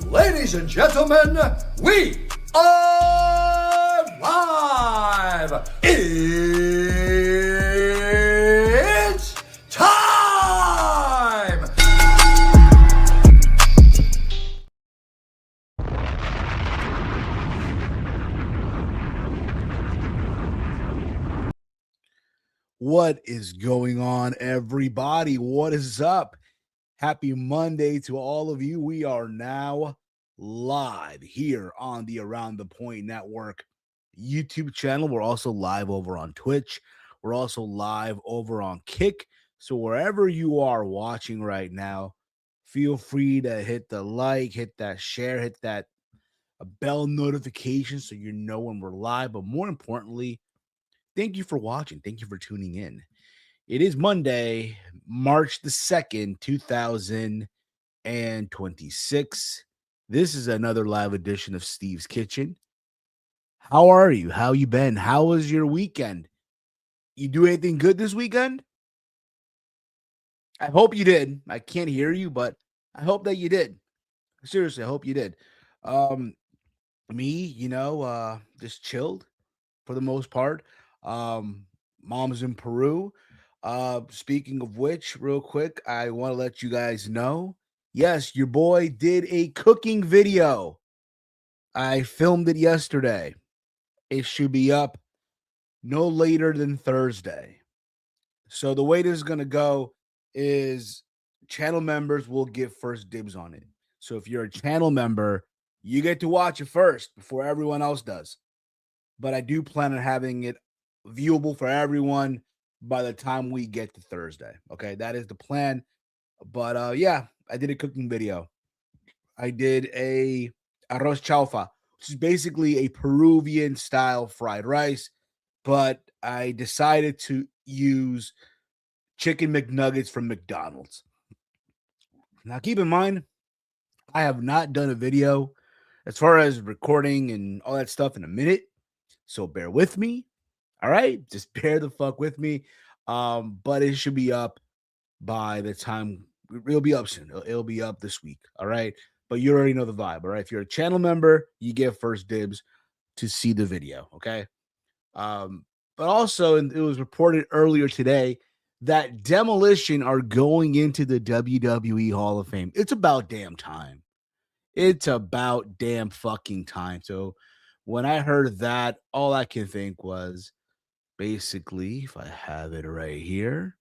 Ladies and gentlemen, we are live! It's time! What is going on, everybody? What is up? Happy Monday to all of you. We are now live here on the Around the Point Network YouTube channel. We're also live over on Twitch. We're also live over on Kick. So wherever you are watching right now, feel free to hit the like, hit that share, hit that bell notification so you know when we're live. But more importantly, thank you for watching. Thank you for tuning in. It is Monday, March the 2nd, 2026. This is another live edition of Steve's Kitchen. How are you? How you been? How was your weekend? You do anything good this weekend? I hope you did. I can't hear you, but I hope that you did. Seriously, I hope you did. Me, just chilled for the most part. mom's in Peru. Speaking of which, real quick, I want to let you guys know, yes, your boy did a cooking video. I filmed it yesterday. It should be up no later than Thursday. So the way this is going to go is channel members will get first dibs on it. So if you're a channel member, you get to watch it first before everyone else does. But I do plan on having it viewable for everyone by the time we get to Thursday. Okay, that is the plan. But yeah, I did a cooking video. I did a arroz chaufa, which is basically a Peruvian style fried rice, but I decided to use chicken McNuggets from McDonald's. Now, keep in mind, I have not done a video as far as recording and all that stuff in a minute. So bear with me. All right. Just bear the fuck with me. But it should be up by the time it'll be up soon. It'll be up this week. All right. But you already know the vibe. All right. If you're a channel member, you get first dibs to see the video. Okay. But also, and it was reported earlier today that Demolition are going into the WWE Hall of Fame. It's about damn time. It's about damn fucking time. So when I heard that, all I can think was basically, if I have it right here,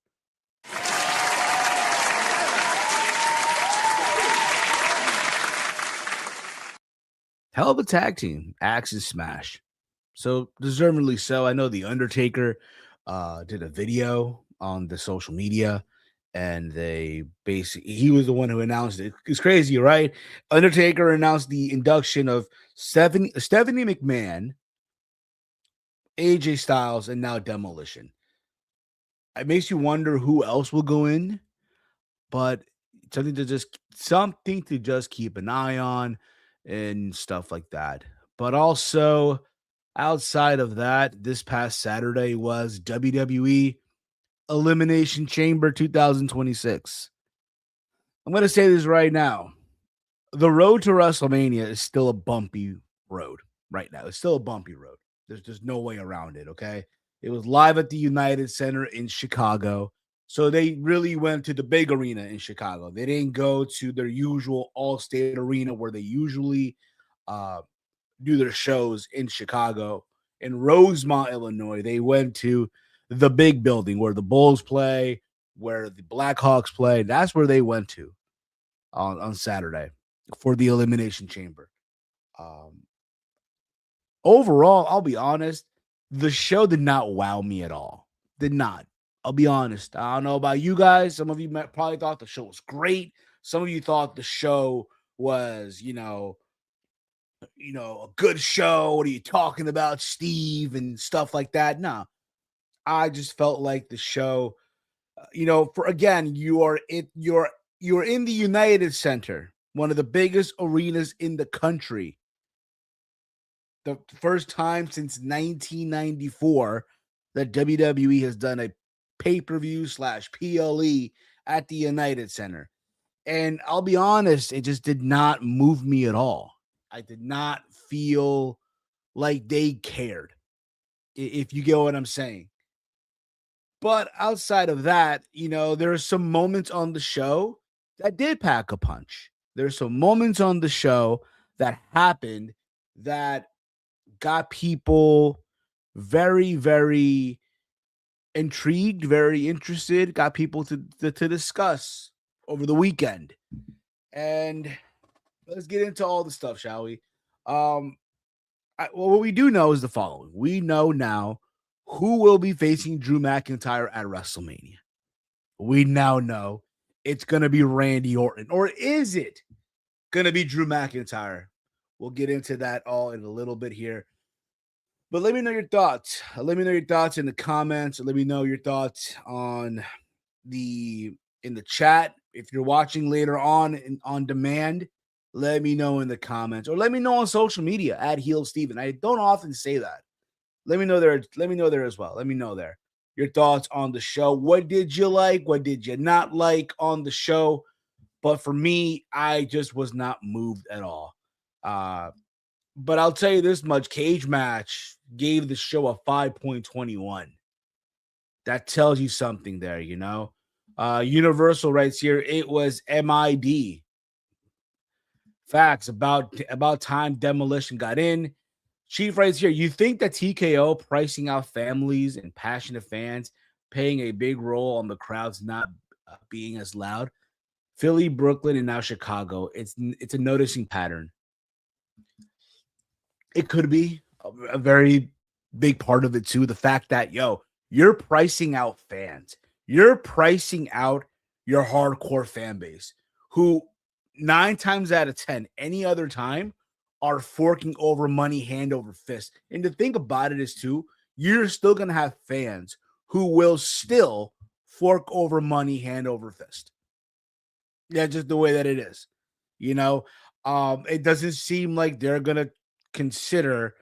hell of a tag team, Axe and Smash. So deservedly so. I know The Undertaker did a video on the social media, and he was the one who announced it. It's crazy, right? Undertaker announced the induction of Stephanie McMahon, AJ Styles, and now Demolition. It makes you wonder who else will go in, but something to just keep an eye on and stuff like that. But also, outside of that, this past Saturday was WWE Elimination Chamber 2026. I'm going to say this right now. The road to WrestleMania is still a bumpy road right now. It's still a bumpy road. There's no way around it, okay? It was live at the United Center in Chicago. So they really went to the big arena in Chicago. They didn't go to their usual all-state arena where they usually do their shows in Chicago. In Rosemont, Illinois, they went to the big building where the Bulls play, where the Blackhawks play. That's where they went to on Saturday for the Elimination Chamber. Overall, I'll be honest, the show did not wow me at all. Did not. I'll be honest. I don't know about you guys. Some of you probably thought the show was great. Some of you thought the show was, a good show. What are you talking about, Steve, and stuff like that? No, I just felt like the show, for again, you're in the United Center, one of the biggest arenas in the country. The first time since 1994 that WWE has done a pay-per-view / PLE at the United Center. And I'll be honest, it just did not move me at all. I did not feel like they cared, if you get what I'm saying. But outside of that, there are some moments on the show that did pack a punch. There's some moments on the show that happened that got people very, very intrigued, very interested, got people to discuss over the weekend. And let's get into all the stuff, shall we? What we do know is the following. We know now who will be facing Drew McIntyre at WrestleMania. We now know it's going to be Randy Orton. Or is it going to be Drew McIntyre? We'll get into that all in a little bit here. But let me know your thoughts. Let me know your thoughts in the comments. Let me know your thoughts in the chat. If you're watching later on demand, let me know in the comments, or let me know on social media at Heel Steven. I don't often say that. Let me know there. Let me know there as well. Let me know there your thoughts on the show. What did you like? What did you not like on the show? But for me, I just was not moved at all. But I'll tell you this much: Cage Match gave the show a 5.21. That tells you something there, you know. Universal writes here, it was MID. Facts about time Demolition got in. Chief writes here, you think that TKO pricing out families and passionate fans paying a big role on the crowds not being as loud? Philly, Brooklyn, and now Chicago. It's a noticing pattern. It could be a very big part of it too. The fact that you're pricing out fans, you're pricing out your hardcore fan base, who 9 times out of 10, any other time, are forking over money hand over fist. And the thing about it is too, you're still gonna have fans who will still fork over money hand over fist. Yeah, just the way that it is. You know, it doesn't seem like they're gonna consider,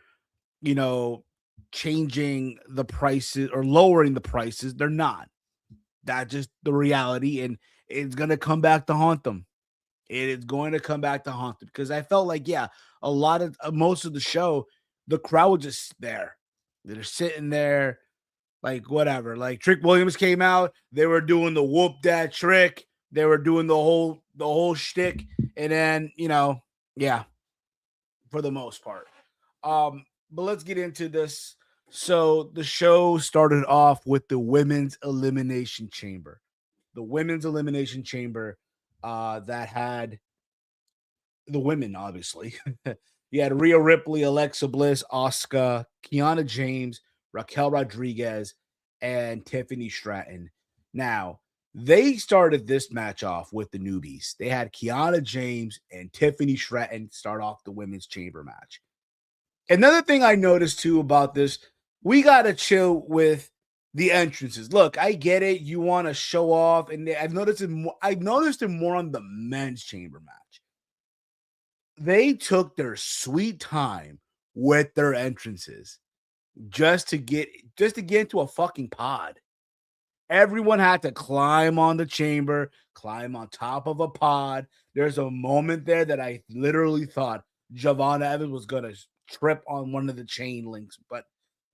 you know, changing the prices or lowering the prices. They're not. That's just the reality, and it's gonna come back to haunt them. It is going to come back to haunt them because I felt like, a lot of most of the show, the crowd was just there. They're sitting there, like whatever. Like Trick Williams came out, they were doing the whoop that trick. They were doing the whole shtick, and then for the most part. But let's get into this. So the show started off with the Women's Elimination Chamber. The Women's Elimination Chamber that had the women, obviously. You had Rhea Ripley, Alexa Bliss, Asuka, Kiana James, Raquel Rodriguez, and Tiffany Stratton. Now, they started this match off with the newbies. They had Kiana James and Tiffany Stratton start off the women's chamber match. Another thing I noticed too about this, we got to chill with the entrances. Look, I get it. You want to show off, and I've noticed it more on the men's chamber match. They took their sweet time with their entrances just to get into a fucking pod. Everyone had to climb on the chamber, climb on top of a pod. There's a moment there that I literally thought Javon Evans was going to trip on one of the chain links, but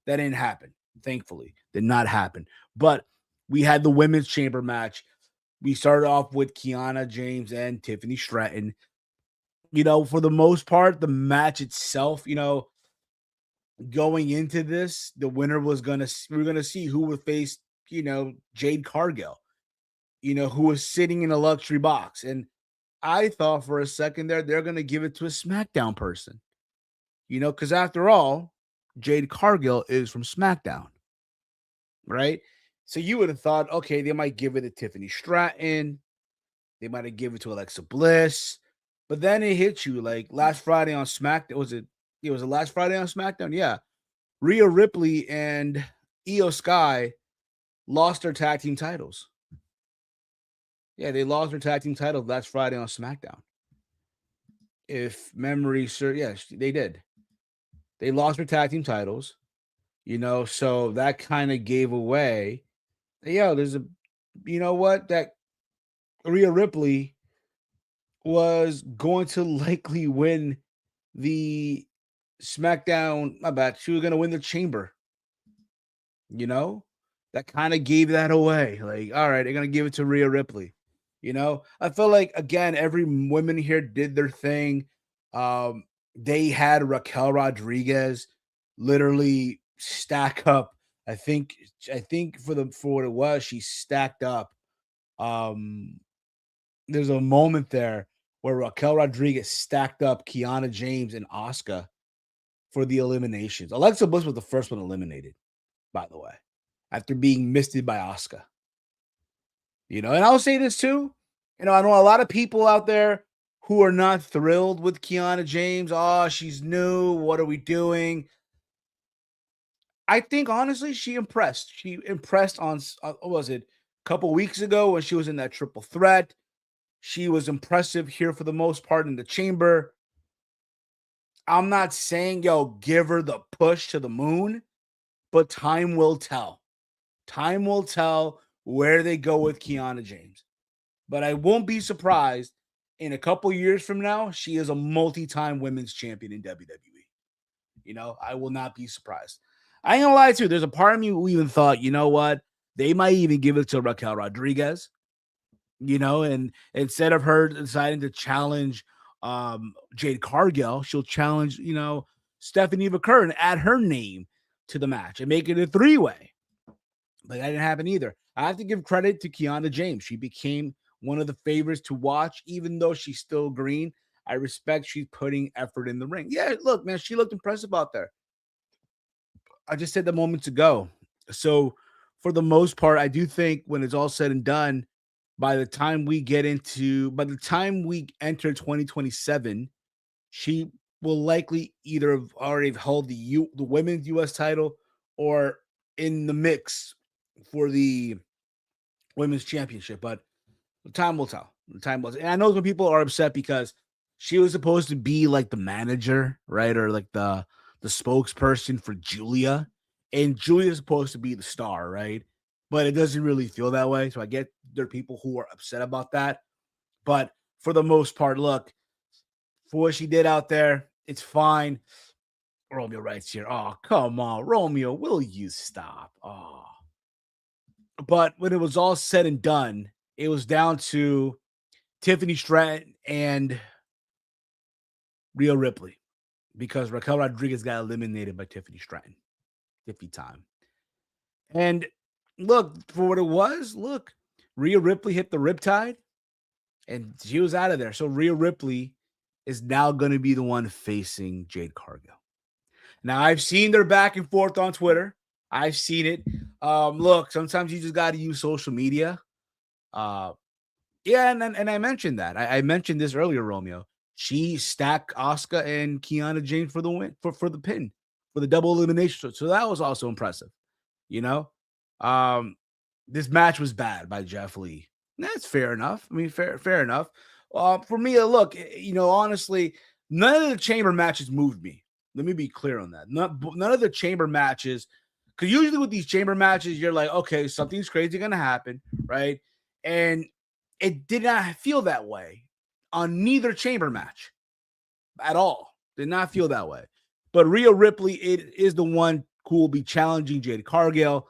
that didn't happen. Thankfully, did not happen. But we had the women's chamber match. We started off with Kiana James and Tiffany Stratton. For the most part, the match itself, going into this, the winner we were gonna see who would face, Jade Cargill, who was sitting in a luxury box. And I thought for a second there, they're gonna give it to a SmackDown person, because after all, Jade Cargill is from SmackDown, right? So you would have thought, okay, they might give it to Tiffany Stratton, they might have given it to Alexa Bliss, but then it hit you like last Friday on SmackDown. It was the last Friday on SmackDown. Yeah, Rhea Ripley and Io Sky lost their tag team titles. Yeah, they lost their tag team titles last Friday on SmackDown. If memory serves, yes, they did. They lost their tag team titles, so that kind of gave away. There's that Rhea Ripley was going to likely win the SmackDown. My bad. She was going to win the chamber. That kind of gave that away. Like, all right, they're going to give it to Rhea Ripley. I feel like, again, every woman here did their thing. They had Raquel Rodriguez literally stack up. I think for what it was, she stacked up. There's a moment there where Raquel Rodriguez stacked up Kiana James and Asuka for the eliminations. Alexa Bliss was the first one eliminated, by the way, after being misted by Asuka. And I'll say this too. I know a lot of people out there who are not thrilled with Kiana James. Oh, she's new. What are we doing? I think, honestly, she impressed. She impressed on, what was it, a couple weeks ago when she was in that triple threat. She was impressive here for the most part in the chamber. I'm not saying, give her the push to the moon, but time will tell. Time will tell where they go with Kiana James. But I won't be surprised in a couple years from now, she is a multi-time women's champion in WWE. I will not be surprised. I ain't gonna lie to you. There's a part of me who even thought, you know what? They might even give it to Raquel Rodriguez, and instead of her deciding to challenge Jade Cargill, she'll challenge, Stephanie McCurry and add her name to the match and make it a three-way. But that didn't happen either. I have to give credit to Kiana James. She became one of the favorites to watch, even though she's still green. I respect she's putting effort in the ring. Yeah, look, man, she looked impressive out there. I just said that moments ago. So, for the most part, I do think when it's all said and done, by the time we enter 2027, she will likely either have already held the women's US title or in the mix for the women's championship. But the time will tell. And I know some people are upset because she was supposed to be like the manager, right? Or like the spokesperson for Julia. And Julia's supposed to be the star, right? But it doesn't really feel that way. So I get there are people who are upset about that. But for the most part, look, for what she did out there, it's fine. Romeo writes here, oh, come on, Romeo, will you stop? Oh. But when it was all said and done, it was down to Tiffany Stratton and Rhea Ripley because Raquel Rodriguez got eliminated by Tiffany Stratton. 50 time. And look, for what it was, Rhea Ripley hit the riptide and she was out of there. So Rhea Ripley is now going to be the one facing Jade Cargill. Now, I've seen their back and forth on Twitter. I've seen it. Look, sometimes you just got to use social media. Yeah, and I mentioned that. I mentioned this earlier, Romeo. She stacked Asuka and Kiana James for the win, for the pin, for the double elimination. So that was also impressive. This match was bad by Jeff Lee. That's fair enough. I mean, fair enough. For me, look, honestly, none of the chamber matches moved me. Let me be clear on that. None of the chamber matches, because usually with these chamber matches, you're like, okay, something's crazy going to happen, right? And it did not feel that way on neither chamber match at all. Did not feel that way. But Rhea Ripley is the one who will be challenging Jade Cargill.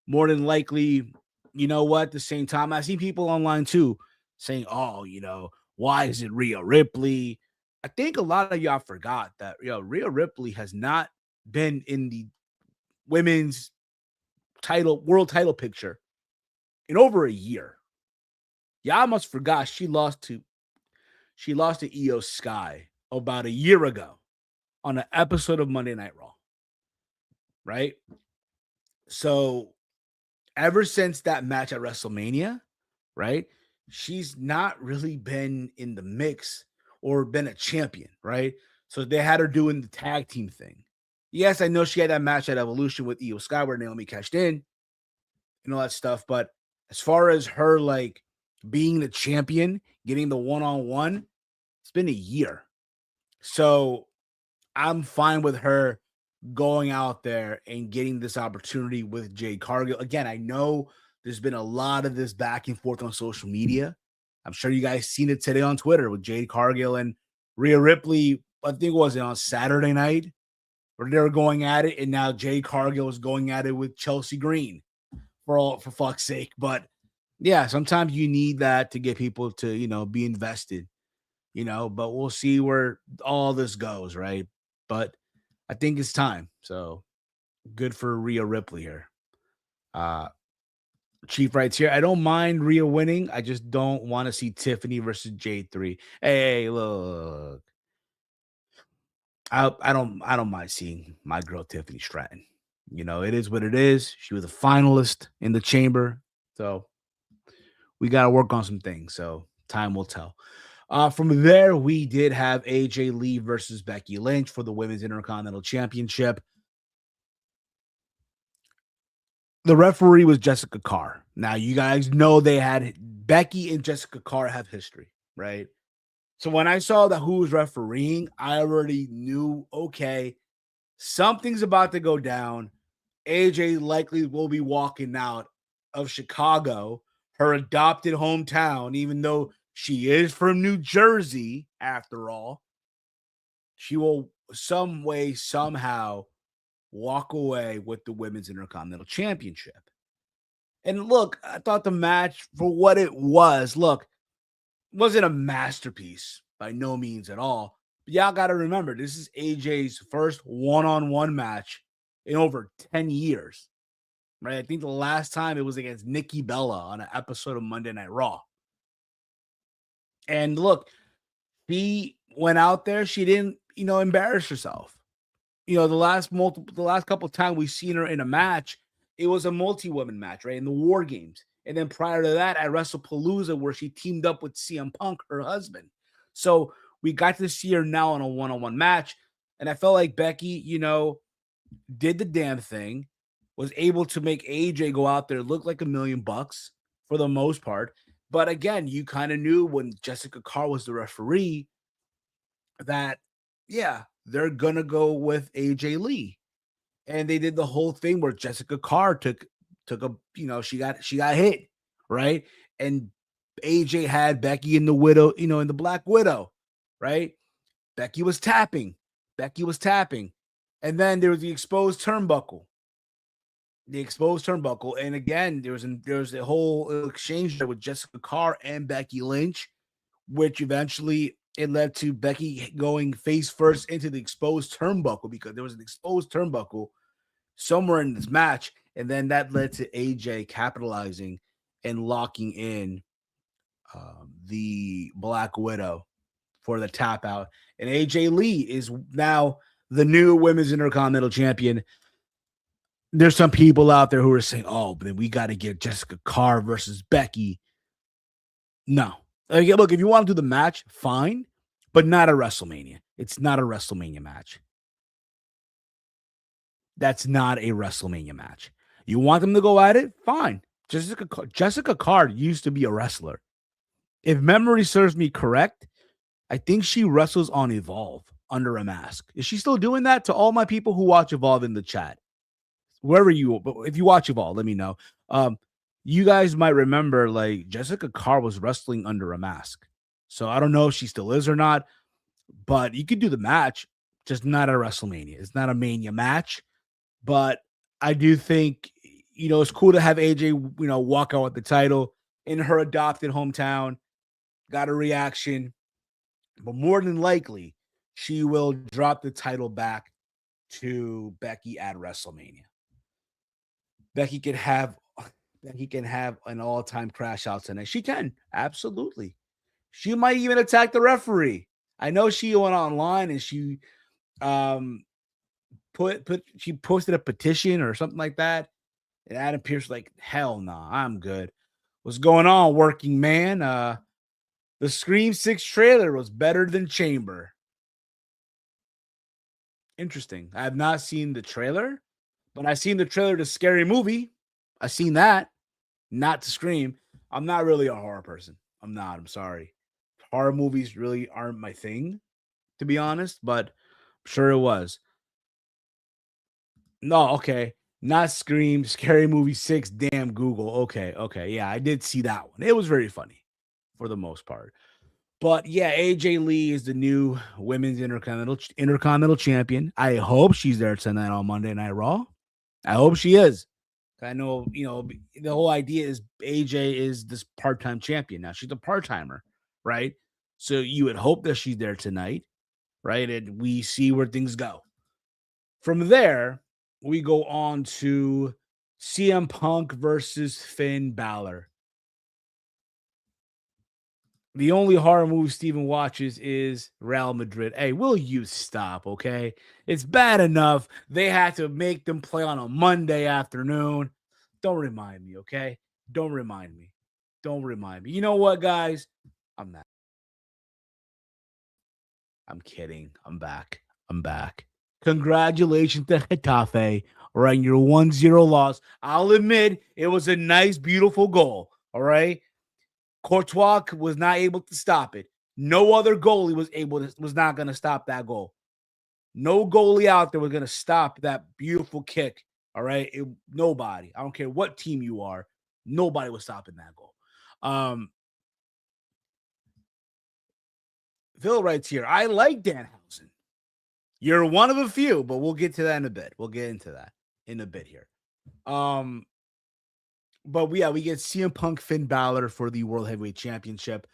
More than likely, at the same time, I've seen people online too saying, oh, why is it Rhea Ripley? I think a lot of y'all forgot that Rhea Ripley has not been in the women's world title picture in over a year. Y'all must forgot she lost to Io Sky about a year ago on an episode of Monday Night Raw. Right? So ever since that match at WrestleMania, right? She's not really been in the mix or been a champion, right? So they had her doing the tag team thing. Yes, I know she had that match at Evolution with Io Sky where Naomi cashed in and all that stuff. But as far as her being the champion, getting the one-on-one, it's been a year. So I'm fine with her going out there and getting this opportunity with Jade Cargill. Again, I know there's been a lot of this back and forth on social media. I'm sure you guys seen it today on Twitter with Jade Cargill and Rhea Ripley. I think it was on Saturday night where they were going at it, and now Jade Cargill is going at it with Chelsea Green for fuck's sake. But yeah, sometimes you need that to get people to be invested. But we'll see where all this goes, right? But I think it's time. So good for Rhea Ripley here. Chief writes here, I don't mind Rhea winning. I just don't want to see Tiffany versus Jade 3. Hey, look. I don't mind seeing my girl Tiffany Stratton. It is what it is. She was a finalist in the chamber. So we got to work on some things. So time will tell. From there, we did have AJ Lee versus Becky Lynch for the Women's Intercontinental Championship. The referee was Jessica Carr. Now, you guys know they had Becky and Jessica Carr have history, right? So when I saw that who was refereeing, I already knew, okay, something's about to go down. AJ likely will be walking out of Chicago, her adopted hometown, even though she is from New Jersey, after all. She will some way, somehow walk away with the Women's Intercontinental Championship. And look, I thought the match for what it was, look, wasn't a masterpiece by no means at all. But y'all got to remember, this is AJ's first one-on-one match in over 10 years, right? I think the last time it was against Nikki Bella on an episode of Monday Night Raw. And look, she went out there, she didn't, embarrass herself. The last couple of times we've seen her in a match, it was a multi-woman match, right? In the War Games. And then prior to that, at WrestlePalooza, where she teamed up with CM Punk, her husband. So we got to see her now in a one-on-one match. And I felt like Becky, did the damn thing, was able to make AJ go out there, look like $1,000,000 for the most part. But again, you kind of knew when Jessica Carr was the referee that, yeah, they're going to go with AJ Lee. And they did the whole thing where Jessica Carr took a, she got hit, right? And AJ had Becky in the widow, in the Black Widow, right? Becky was tapping. And then there was the exposed turnbuckle. And again, there was a whole exchange there with Jessica Carr and Becky Lynch, which eventually it led to Becky going face first into the exposed turnbuckle, because there was an exposed turnbuckle somewhere in this match. And then that led to AJ capitalizing and locking in the Black Widow for the tap out. And AJ Lee is now the new Women's Intercontinental Champion. There's some people out there who are saying, oh, but then we got to get Jessica Carr versus Becky. No. Look, if you want to do the match, fine, but not a WrestleMania. It's not a WrestleMania match. That's not a WrestleMania match. You want them to go at it? Fine. Jessica Carr used to be a wrestler. If memory serves me correct, I think she wrestles on Evolve under a mask. Is she still doing that? To all my people who watch Evolve in the chat, wherever if you watch Evolve, let me know. You guys might remember, like, Jessica Carr was wrestling under a mask. So I don't know if she still is or not, but you could do the match, just not at WrestleMania. It's not a Mania match, but I do think, it's cool to have AJ, walk out with the title in her adopted hometown. Got a reaction, but more than likely, she will drop the title back to Becky at WrestleMania. Becky can have an all-time crash out tonight. She can, absolutely. She might even attack the referee. I know she went online and she she posted a petition or something like that. And Adam Pearce like, hell no, I'm good. What's going on, working man? The Scream 6 trailer was better than Chamber. Interesting. I have not seen the trailer, but I've seen the trailer to Scary Movie. I've seen that. Not to Scream. I'm not really a horror person. I'm not. I'm sorry. Horror movies really aren't my thing, to be honest, but I'm sure it was. No, okay. Not Scream, Scary Movie 6, damn Google. Okay. Yeah, I did see that one. It was very funny for the most part. But yeah, AJ Lee is the new Women's Intercontinental Champion. I hope she's there tonight on Monday Night Raw. I hope she is. I know, the whole idea is AJ is this part-time champion. Now she's a part-timer, right? So you would hope that she's there tonight, right? And we see where things go. From there, we go on to CM Punk versus Finn Balor. The only horror movie Steven watches is Real Madrid. Hey, will you stop, okay? It's bad enough they had to make them play on a Monday afternoon. Don't remind me, okay? Don't remind me. You know what, guys? I'm not. I'm kidding. I'm back. Congratulations to Getafe on your 1-0 loss. I'll admit it was a nice, beautiful goal, all right? Courtois was not able to stop it. No other goalie was not going to stop that goal. No goalie out there was going to stop that beautiful kick. All right. Nobody. I don't care what team you are. Nobody was stopping that goal. Phil writes here, I like Danhausen. You're one of a few, but we'll get to that in a bit. We'll get into that in a bit here. But we get CM Punk, Finn Balor for the World Heavyweight Championship.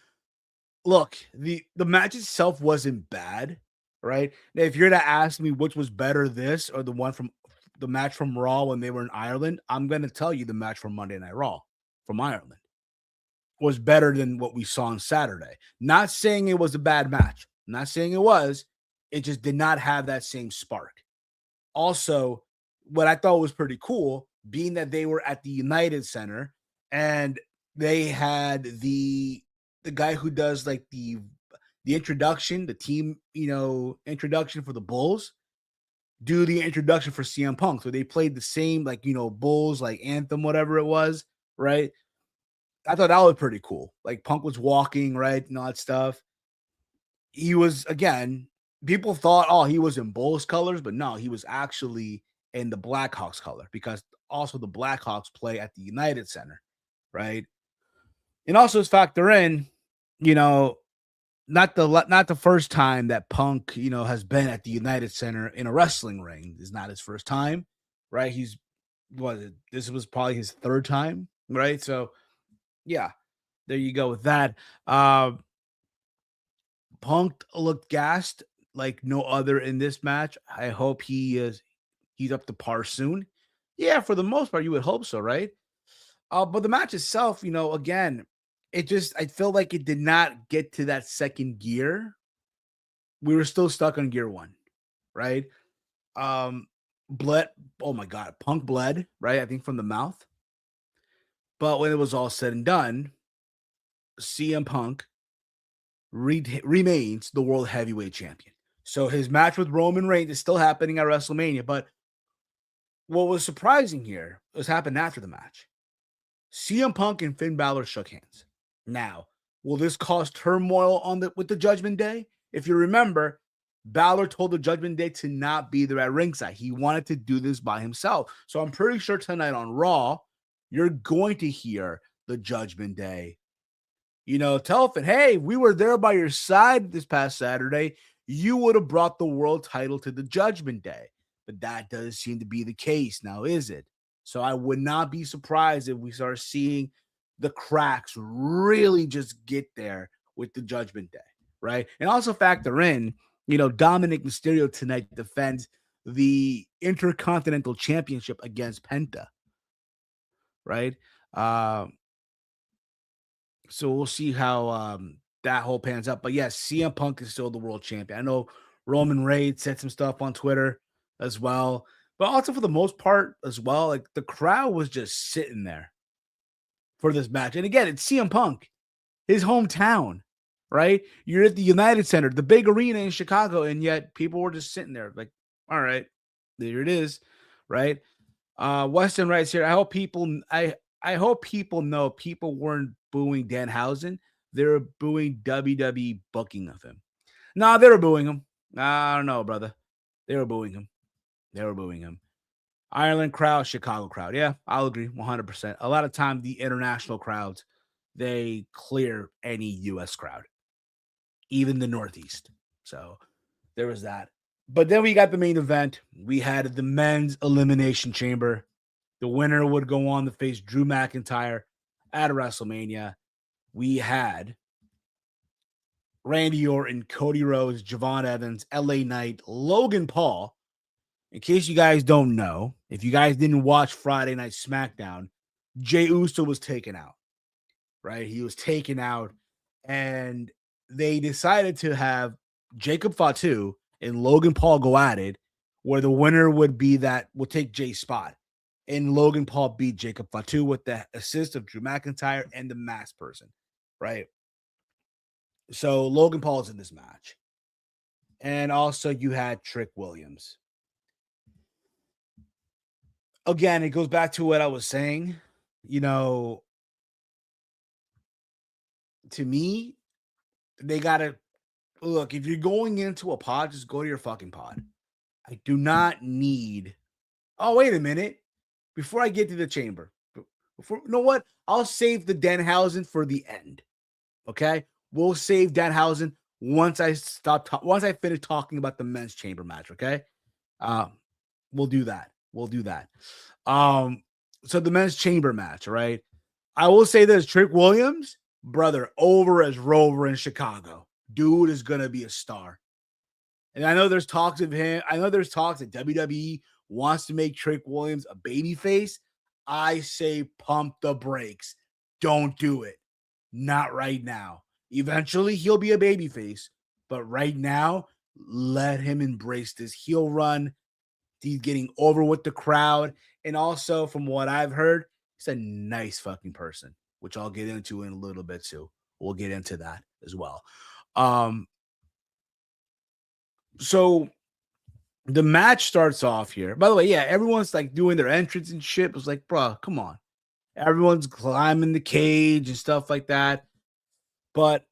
Look, the match itself wasn't bad, right? Now, if you're to ask me which was better, this or the match from Raw when they were in Ireland, I'm gonna tell you the match from Monday Night Raw from Ireland was better than what we saw on Saturday. Not saying it was a bad match. Not saying it was. It just did not have that same spark. Also, what I thought was pretty cool, being that they were at the United Center and they had the guy who does like the introduction, the team, introduction for the Bulls, do the introduction for CM Punk. So they played the same like, Bulls like anthem, whatever it was, right? I thought that was pretty cool. Like Punk was walking, right, and all that stuff. He was again, people thought, oh, he was in Bulls colors, but no, he was actually in the Blackhawks color because also the Blackhawks play at the United Center, right? And also factor in, you know, not the first time that Punk, has been at the United Center in a wrestling ring. Is not his first time, right? This was probably his third time, right? So yeah, there you go with that. Punk looked gassed like no other in this match. I hope he's up to par soon. Yeah, for the most part, you would hope so, right? But the match itself, again, I feel like it did not get to that second gear. We were still stuck on gear one, right? Bled. Oh my god, Punk bled, right? I think from the mouth. But when it was all said and done, CM Punk remains the world heavyweight champion. So his match with Roman Reigns is still happening at WrestleMania. But what was surprising here was happened after the match. CM Punk and Finn Balor shook hands. Now, will this cause turmoil with the Judgment Day? If you remember, Balor told the Judgment Day to not be there at ringside. He wanted to do this by himself. So I'm pretty sure tonight on Raw, you're going to hear the Judgment Day. Tell Finn, hey, we were there by your side this past Saturday. You would have brought the world title to the Judgment Day. But that doesn't seem to be the case now, is it? So I would not be surprised if we start seeing the cracks really just get there with the Judgment Day, right? And also factor in, Dominic Mysterio tonight defends the Intercontinental Championship against Penta, right? So we'll see how that whole pans up. But yes, CM Punk is still the world champion. I know Roman Reigns said some stuff on Twitter as well. But also for the most part as well, like the crowd was just sitting there for this match. And again, it's CM Punk, his hometown, right? You're at the United Center, the big arena in Chicago, and yet people were just sitting there like, all right, there it is, right? Weston writes here, I hope people know people weren't booing Danhausen. They were booing WWE booking of him. No, they were booing him. I don't know, brother. They were booing him. Ireland crowd, Chicago crowd. Yeah, I'll agree 100%. A lot of time, the international crowds, they clear any U.S. crowd, even the Northeast. So there was that. But then we got the main event. We had the men's elimination chamber. The winner would go on to face Drew McIntyre at WrestleMania. We had Randy Orton, Cody Rhodes, Javon Evans, LA Knight, Logan Paul. In case you guys don't know, if you guys didn't watch Friday Night SmackDown, Jey Uso was taken out, right? He was taken out, and they decided to have Jacob Fatu and Logan Paul go at it, where the winner would take Jay's spot. And Logan Paul beat Jacob Fatu with the assist of Drew McIntyre and the masked person, right? So Logan Paul's in this match. And also you had Trick Williams. Again, it goes back to what I was saying. To me, they got to look, if you're going into a pod, just go to your fucking pod. I do not need. Oh, wait a minute. Before I get to the chamber, you know what? I'll save the Danhausen for the end. Okay? We'll save Danhausen once I finish talking about the men's chamber match. Okay? We'll do that. So the men's chamber match, right? I will say this: Trick Williams, brother, over as Rover in Chicago. Dude is gonna be a star. And I know there's talks of him. I know there's talks that WWE wants to make Trick Williams a babyface. I say pump the brakes. Don't do it. Not right now. Eventually he'll be a babyface, but right now, let him embrace this heel run. He's getting over with the crowd. And also, from what I've heard, he's a nice fucking person, which I'll get into in a little bit too. We'll get into that as well. Um, so the match starts off here. By the way, yeah, everyone's like doing their entrance and shit. It was like, bro, come on. Everyone's climbing the cage and stuff like that. But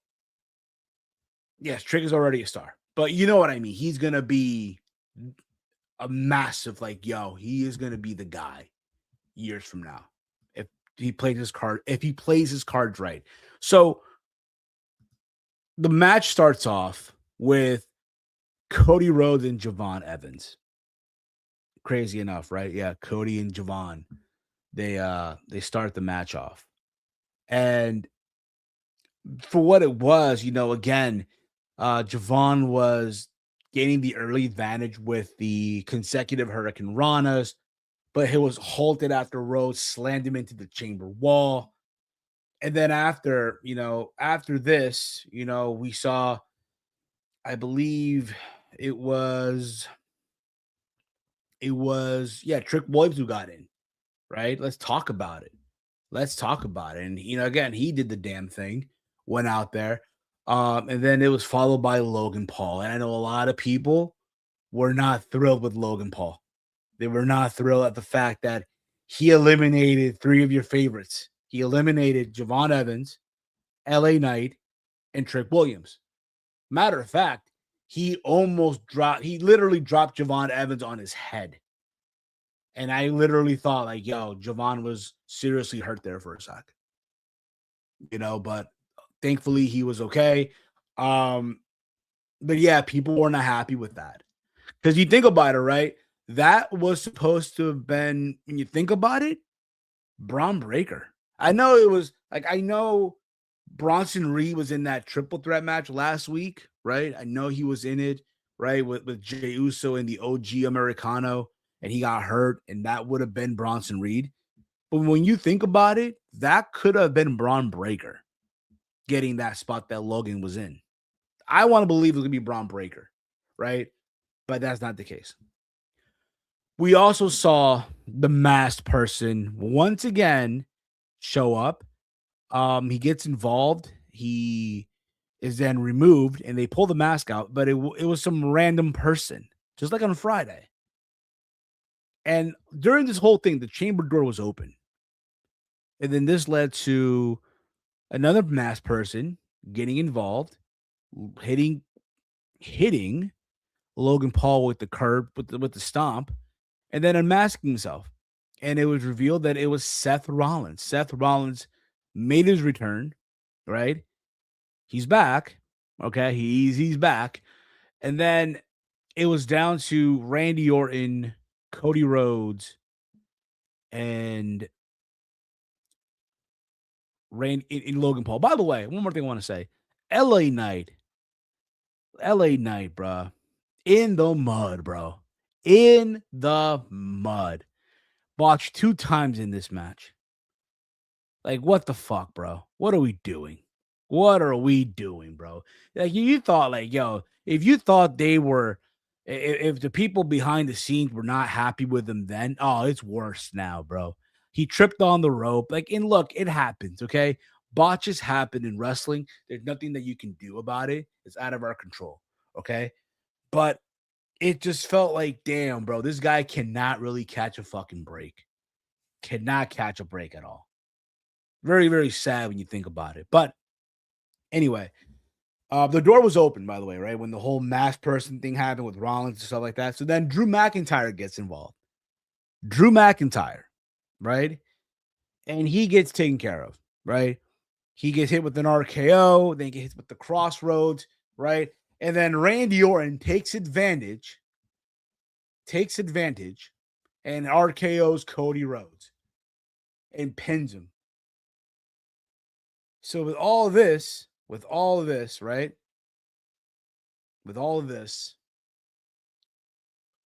yes, Trick is already a star. But you know what I mean? He's gonna be a massive, like, yo, he is gonna be the guy years from now. If he plays his cards right. So the match starts off with Cody Rhodes and Javon Evans. Crazy enough, right? Yeah, Cody and Javon. They start the match off. And for what it was, again, Javon was gaining the early advantage with the consecutive Hurricane Ranas, but he was halted after Rhodes slammed him into the chamber wall. And then after this, we saw, I believe it was Trick Williams who got in, right? Let's talk about it. And again, he did the damn thing, went out there. And then it was followed by Logan Paul. And I know a lot of people were not thrilled with Logan Paul. They were not thrilled at the fact that he eliminated three of your favorites. He eliminated Javon Evans, LA Knight, and Trick Williams. Matter of fact, he literally dropped Javon Evans on his head. And I literally thought, like, yo, Javon was seriously hurt there for a sec. But thankfully he was okay. But yeah, people were not happy with that. Because you think about it, right? That was supposed to have been, when you think about it, Braun Breaker. I know Bronson Reed was in that triple threat match last week, right? I know he was in it, right? With Jey Uso and the OG Americano, and he got hurt, and that would have been Bronson Reed. But when you think about it, that could have been Braun Breaker getting that spot that Logan was in. I want to believe it was going to be Braun Breaker, right? But that's not the case. We also saw the masked person once again show up. He gets involved. He is then removed, and they pull the mask out, but it was some random person, just like on Friday. And during this whole thing, the chamber door was open. And then this led to another masked person getting involved, hitting Logan Paul with the curb, with the stomp, and then unmasking himself. And it was revealed that it was Seth Rollins. Seth Rollins made his return, right? He's back. Okay, he's back. And then it was down to Randy Orton, Cody Rhodes, and in Logan Paul. By the way, one more thing I want to say. LA Knight, bro. In the mud, bro. In the mud. Botched 2 times in this match. Like, what the fuck, bro? What are we doing? What are we doing, bro? Like, you thought, like, yo, if you thought if the people behind the scenes were not happy with him then, oh, it's worse now, bro. He tripped on the rope. Like, and look, it happens, okay? Botches happen in wrestling. There's nothing that you can do about it. It's out of our control, okay? But it just felt like, damn, bro, this guy cannot really catch a fucking break. Cannot catch a break at all. Very, very sad when you think about it. But anyway, the door was open, by the way, right? When the whole masked person thing happened with Rollins and stuff like that. So then Drew McIntyre gets involved. Drew McIntyre, right? And he gets taken care of, right? He gets hit with an RKO, then gets hit with the crossroads, right? And then Randy Orton takes advantage, and RKO's Cody Rhodes. and pins him. So with all this, right? With all of this,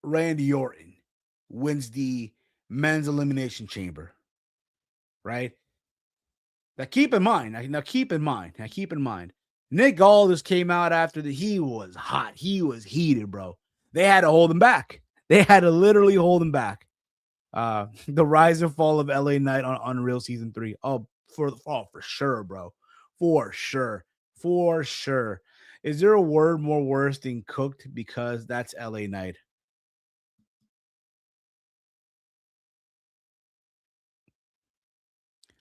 Randy Orton wins the men's elimination chamber, right? Now keep in mind, Nick Aldis came out after he was hot. He was heated, bro. They had to hold him back. They had to literally hold him back. The rise and fall of LA Knight on Unreal Season 3. For sure, bro. For sure. Is there a word more worse than cooked? Because that's LA Knight.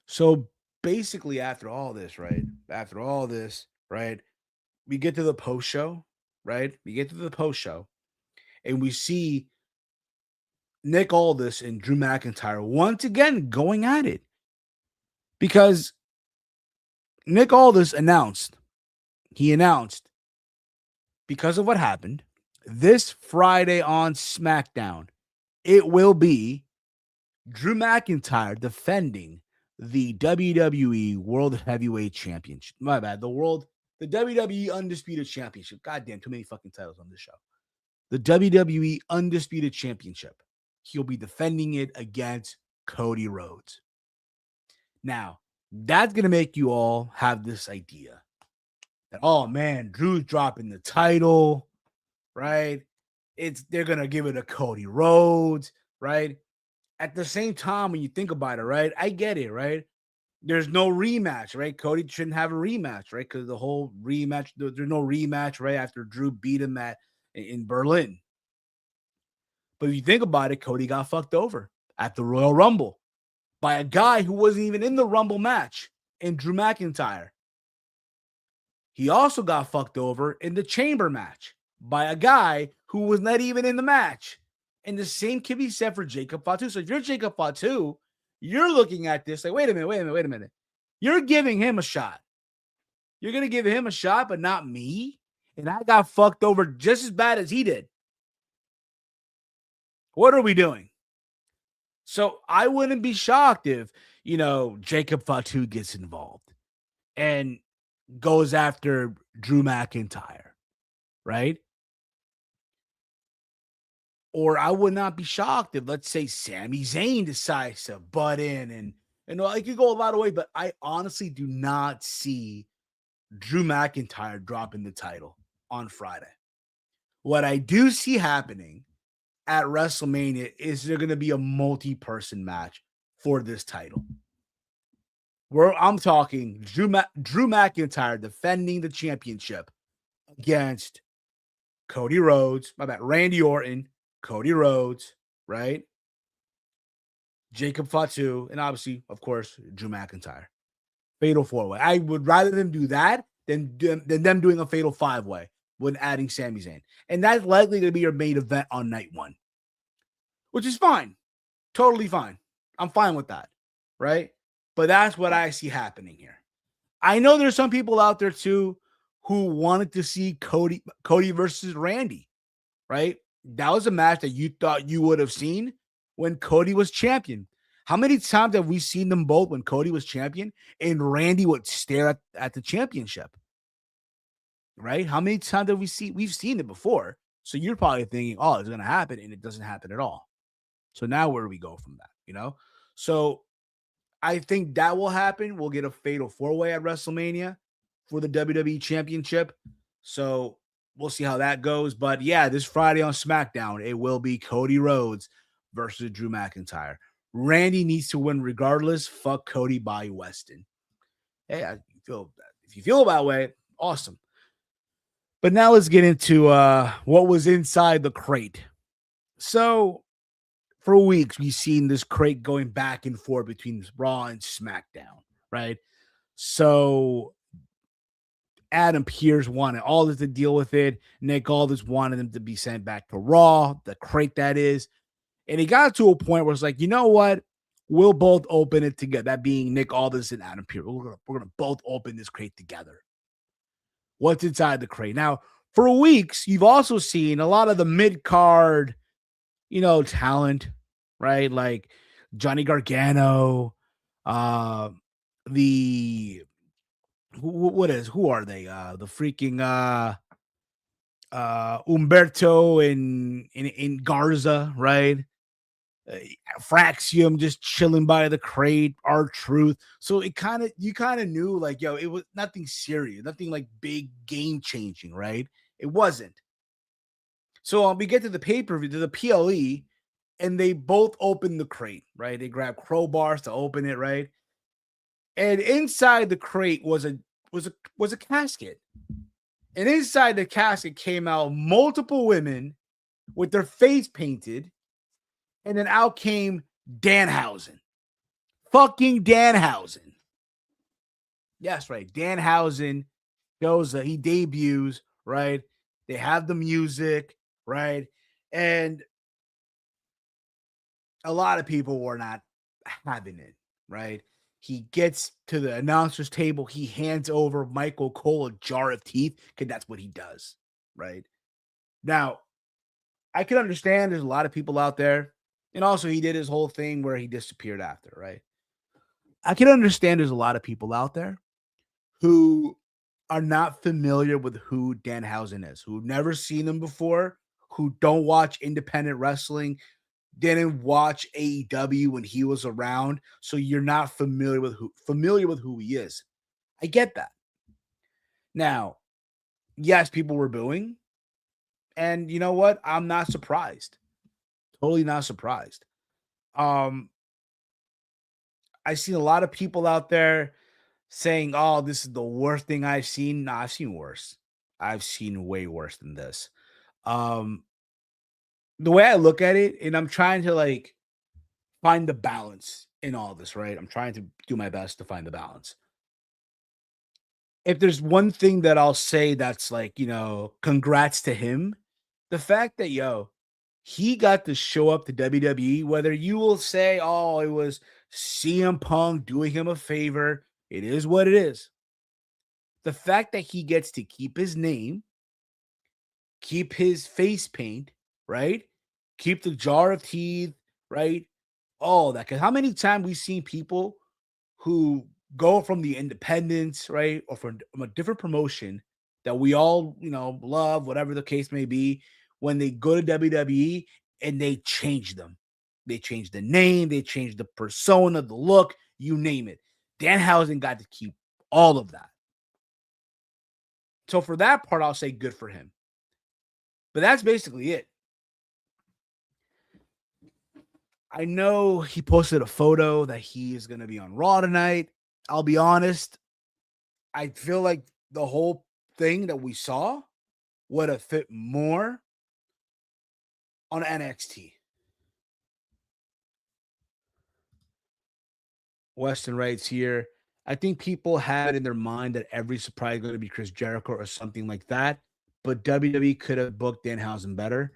So basically, after all this, right? We get to the post show, right? And we see Nick Aldis and Drew McIntyre once again going at it. Because Nick Aldis announced, because of what happened, this Friday on SmackDown, it will be Drew McIntyre defending the WWE World Heavyweight Championship. My bad. The WWE Undisputed Championship. Goddamn, too many fucking titles on this show. The WWE Undisputed Championship. He'll be defending it against Cody Rhodes. Now, that's going to make you all have this idea that, oh man, Drew's dropping the title, right? They're going to give it to Cody Rhodes, right? At the same time, when you think about it, right? I get it, right? There's no rematch, right? Cody shouldn't have a rematch, right? Because the whole rematch, there's no rematch, right? After Drew beat him in Berlin. But if you think about it, Cody got fucked over at the Royal Rumble by a guy who wasn't even in the Rumble match, in Drew McIntyre. He also got fucked over in the Chamber match by a guy who was not even in the match. And the same can be said for Jacob Fatu. So if you're Jacob Fatu, you're looking at this like, wait a minute. You're giving him a shot. You're going to give him a shot, but not me? And I got fucked over just as bad as he did. What are we doing? So I wouldn't be shocked if, Jacob Fatu gets involved and goes after Drew McIntyre, right? Or I would not be shocked if, let's say, Sami Zayn decides to butt in and it could go a lot of ways, but I honestly do not see Drew McIntyre dropping the title on Friday. What I do see happening at WrestleMania is there going to be a multi-person match for this title. Where I'm talking Drew McIntyre defending the championship against Cody Rhodes, Randy Orton, Cody Rhodes, right? Jacob Fatu, and obviously, of course, Drew McIntyre. Fatal 4-way. I would rather them do that than them doing a fatal 5-way when adding Sami Zayn. And that's likely to be your main event on night one, which is fine. Totally fine. I'm fine with that, right? But that's what I see happening here. I know there's some people out there too who wanted to see Cody versus Randy, right? That was a match that you thought you would have seen when Cody was champion. How many times have we seen them both when Cody was champion and Randy would stare at the championship? Right? How many times have we've seen it before? So you're probably thinking, oh, it's going to happen, and it doesn't happen at all. So now where do we go from that? So I think that will happen. We'll get a fatal 4-way at WrestleMania for the WWE Championship. So we'll see how that goes. But yeah, this Friday on SmackDown, it will be Cody Rhodes versus Drew McIntyre. Randy needs to win regardless. Fuck Cody by Weston. Hey, if you feel that way, awesome. But now let's get into what was inside the crate. So for weeks, we've seen this crate going back and forth between Raw and SmackDown, right? So Adam Pearce wanted Aldis to deal with it. Nick Aldis wanted them to be sent back to Raw, the crate that is. And it got to a point where it's like, you know what? We'll both open it together. That being Nick Aldis and Adam Pearce. We're gonna both open this crate together. What's inside the crate? Now, for weeks, you've also seen a lot of the mid-card, talent, right? Like Johnny Gargano, Uh, the who are they? The freaking Umberto in Garza, right? Uh, Fraxium just chilling by the crate, our truth. So you kind of knew like, yo, it was nothing serious, nothing like big game changing, right? It wasn't. So we get to the pay per view, to the PLE, and they both open the crate, right? They grab crowbars to open it, right? And inside the crate was a casket. And inside the casket came out multiple women with their face painted, and then out came Danhausen. Fucking Danhausen. Yes, right. Danhausen goes, he debuts, right? They have the music, right? And a lot of people were not having it, right? He gets to the announcer's table. He hands over Michael Cole a jar of teeth because that's what he does, right? Now, I can understand there's a lot of people out there. And also, he did his whole thing where he disappeared after, right? I can understand there's a lot of people out there who are not familiar with who Danhausen is, who've never seen him before, who don't watch independent wrestling, didn't watch AEW when he was around, so you're not familiar with who he is. I get that. Now, yes, people were booing, and you know what? I'm not surprised. Totally not surprised. Um, I seen a lot of people out there saying, "Oh, this is the worst thing I've seen." Nah, I've seen worse. I've seen way worse than this. Um, the way I look at it, and I'm trying to like find the balance in all this, right? I'm trying to do my best to find the balance. If there's one thing that I'll say that's like, congrats to him, the fact that, he got to show up to WWE, whether you will say, oh, it was CM Punk doing him a favor, it is what it is. The fact that he gets to keep his name, keep his face paint, right? Keep the jar of teeth, right? All that. Because how many times we've seen people who go from the independents, right, or from a different promotion that we all, love, whatever the case may be, when they go to WWE and they change them. They change the name, they change the persona, the look, you name it. Danhausen got to keep all of that. So for that part, I'll say good for him. But that's basically it. I know he posted a photo that he is going to be on Raw tonight. I'll be honest, I feel like the whole thing that we saw would have fit more on NXT. Weston writes here, I think people have it in their mind that every surprise is going to be Chris Jericho or something like that, but WWE could have booked Danhausen better.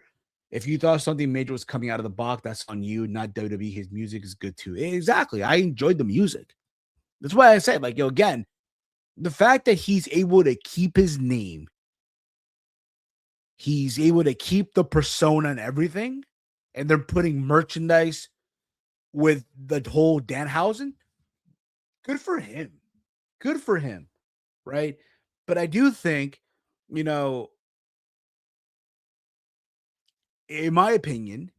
If you thought something major was coming out of the box, that's on you, not WWE. His music is good too. Exactly. I enjoyed the music. That's why I said, like, again, the fact that he's able to keep his name, he's able to keep the persona and everything, and they're putting merchandise with the whole Danhausen. Good for him. Good for him. Right. But I do think, you know, in my opinion,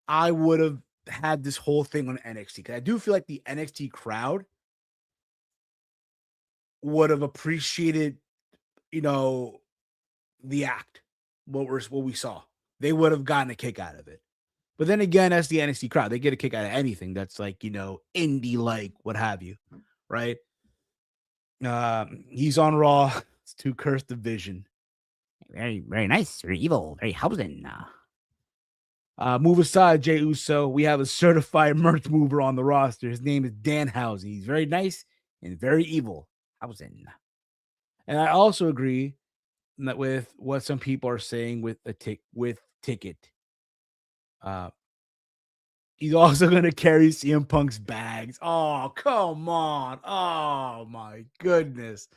I would have had this whole thing on NXT because I do feel like the NXT crowd would have appreciated, you know, the act, what we saw. They would have gotten a kick out of it. But then again, that's the NXT crowd. They get a kick out of anything that's like, indie like, what have you, right? He's on Raw. It's to Curse Division. Very, very nice. Very evil. Very housing. Move aside, Jay Uso. We have a certified merch mover on the roster. His name is Danhausen. He's very nice and very evil. Housing. And I also agree with what some people are saying with Ticket. Uh, he's also going to carry CM Punk's bags. Oh, come on. Oh, my goodness.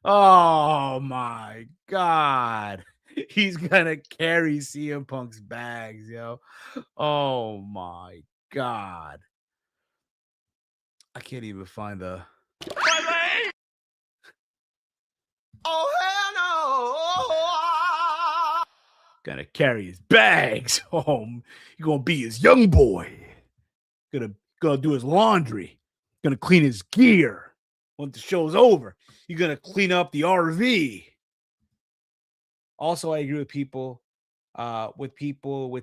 Oh, my God. He's going to carry CM Punk's bags, yo. Oh, my God. I can't even find the. Oh, hell no. Gonna carry his bags home. You're gonna be his young boy. Gonna do his laundry. Gonna clean his gear. Once the show's over, you're gonna clean up the RV. Also, I agree with people with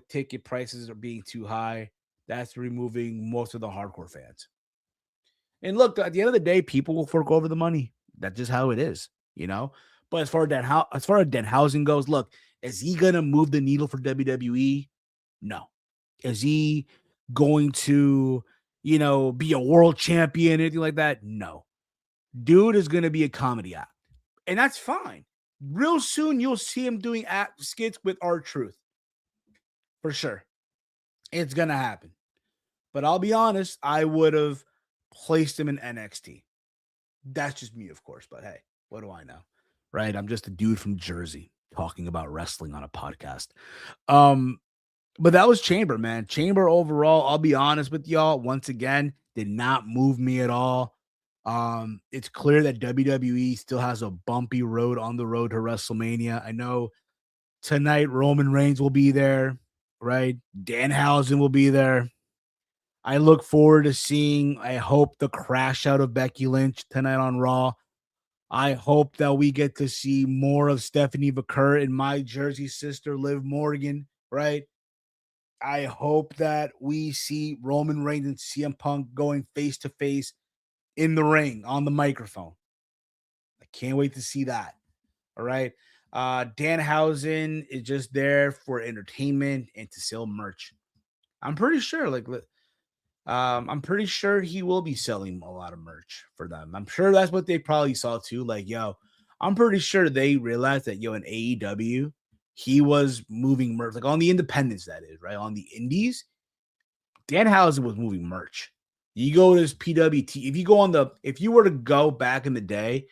ticket prices are being too high. That's removing most of the hardcore fans. And look, at the end of the day, people will fork over the money. That's just how it is, you know. But as far as Denhausen goes, look, is he gonna move the needle for WWE? No. Is he going to, be a world champion, anything like that? No. Dude is gonna be a comedy act, and that's fine. Real soon, you'll see him doing skits with R-Truth for sure. It's gonna happen. But I'll be honest, I would have placed him in NXT. That's just me, of course. But hey, what do I know? Right? I'm just a dude from Jersey talking about wrestling on a podcast. But that was Chamber, man. Chamber overall, I'll be honest with y'all, once again, did not move me at all. It's clear that WWE still has a bumpy road on the road to WrestleMania. I know tonight Roman Reigns will be there, right? Danhausen will be there. I look forward to seeing, I hope, the crash out of Becky Lynch tonight on Raw. I hope that we get to see more of Stephanie McCur and my Jersey sister, Liv Morgan, right? I hope that we see Roman Reigns and CM Punk going face to face in the ring on the microphone. I can't wait to see that. All right. Danhausen is just there for entertainment and to sell merch. I'm pretty sure, I'm pretty sure he will be selling a lot of merch for them. I'm sure that's what they probably saw too. Like, yo, I'm pretty sure they realized that, in AEW, he was moving merch, like on the independents, that is, right? On the indies, Danhausen was moving merch. You go to his PWT, if you were to go back in the day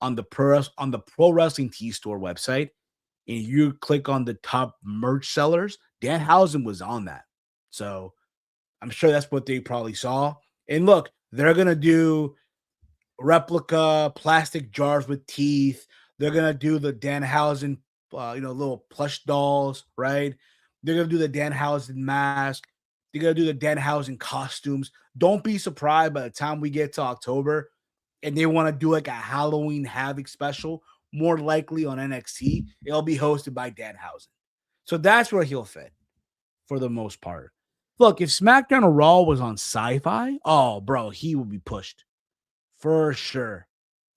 on the Pro Wrestling T Store website, and you click on the top merch sellers, Danhausen was on that. So I'm sure that's what they probably saw. And look, they're gonna do replica plastic jars with teeth. They're gonna do the Danhausen, little plush dolls, right? They're gonna do the Danhausen mask. They're gonna do the Danhausen costumes. Don't be surprised by the time we get to October and they want to do like a Halloween Havoc special. More likely on NXT, it'll be hosted by Danhausen. So that's where he'll fit for the most part. Look, if SmackDown or Raw was on Sci-Fi, oh, bro, he would be pushed for sure,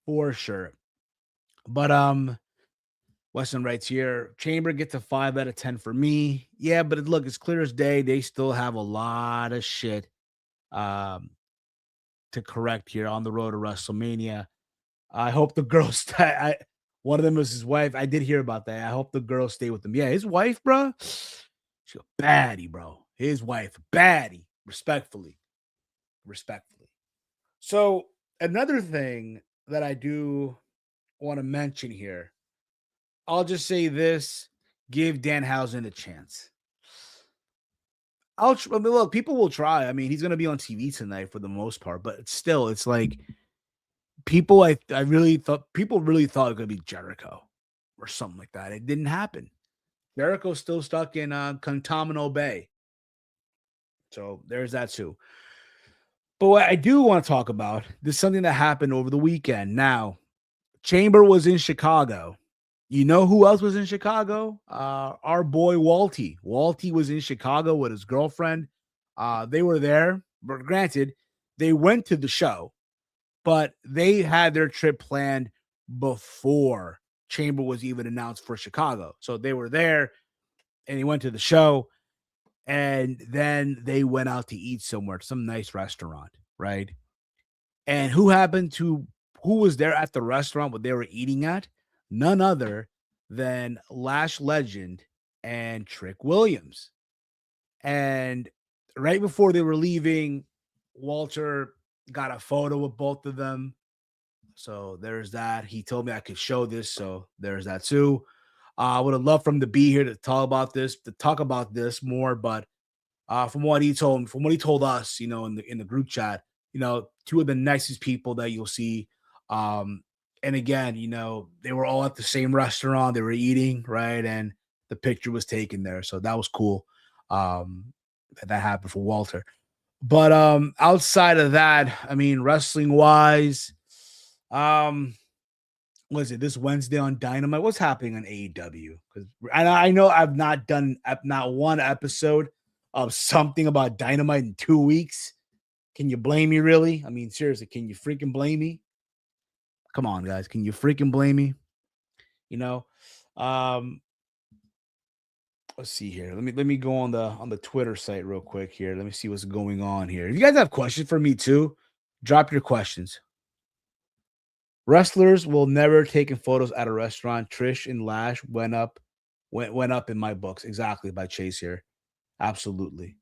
for sure. But Weston writes here, Chamber gets a 5 out of 10 for me. Yeah, but look, it's clear as day. They still have a lot of shit to correct here on the road to WrestleMania. I hope the girls. One of them was his wife. I did hear about that. I hope the girls stay with him. Yeah, his wife, bro. She's a baddie, bro. His wife, baddie. Respectfully. So another thing that I do want to mention here, I'll just say this: give Danhausen a chance. Look, people will try. I mean, he's going to be on TV tonight for the most part, but still, it's like people really thought it was going to be Jericho or something like that. It didn't happen. Jericho's still stuck in Contamino Bay. So there's that too. But what I do want to talk about, there's something that happened over the weekend. Now, Chamber was in Chicago. You know who else was in Chicago? Our boy Walty. Walty was in Chicago with his girlfriend. They were there, but granted, they went to the show, but they had their trip planned before Chamber was even announced for Chicago. So they were there and they went to the show, and then they went out to eat somewhere, some nice restaurant, right? And who was there at the restaurant what they were eating at? None other than Lash Legend and Trick Williams. And right before they were leaving, Walter got a photo with both of them. So there's that. He told me I could show this. So there's that too. I would have loved for him to be here to talk about this more. But from what he told us, in the group chat, two of the nicest people that you'll see. And again, they were all at the same restaurant. They were eating, right? And the picture was taken there. So that was cool. That happened for Walter. But outside of that, I mean, wrestling wise, was it this Wednesday on Dynamite? What's happening on AEW? Because I know I've not done not one episode of something about Dynamite in 2 weeks. Can you blame me, really? I mean, seriously, can you freaking blame me? Come on, guys. Can you freaking blame me? Um, let's see here. Let me go on the Twitter site real quick here. Let me see what's going on here. If you guys have questions for me too, drop your questions. Wrestlers will never taken photos at a restaurant. Trish and Lash went up in my books. Exactly, by Chase here. Absolutely.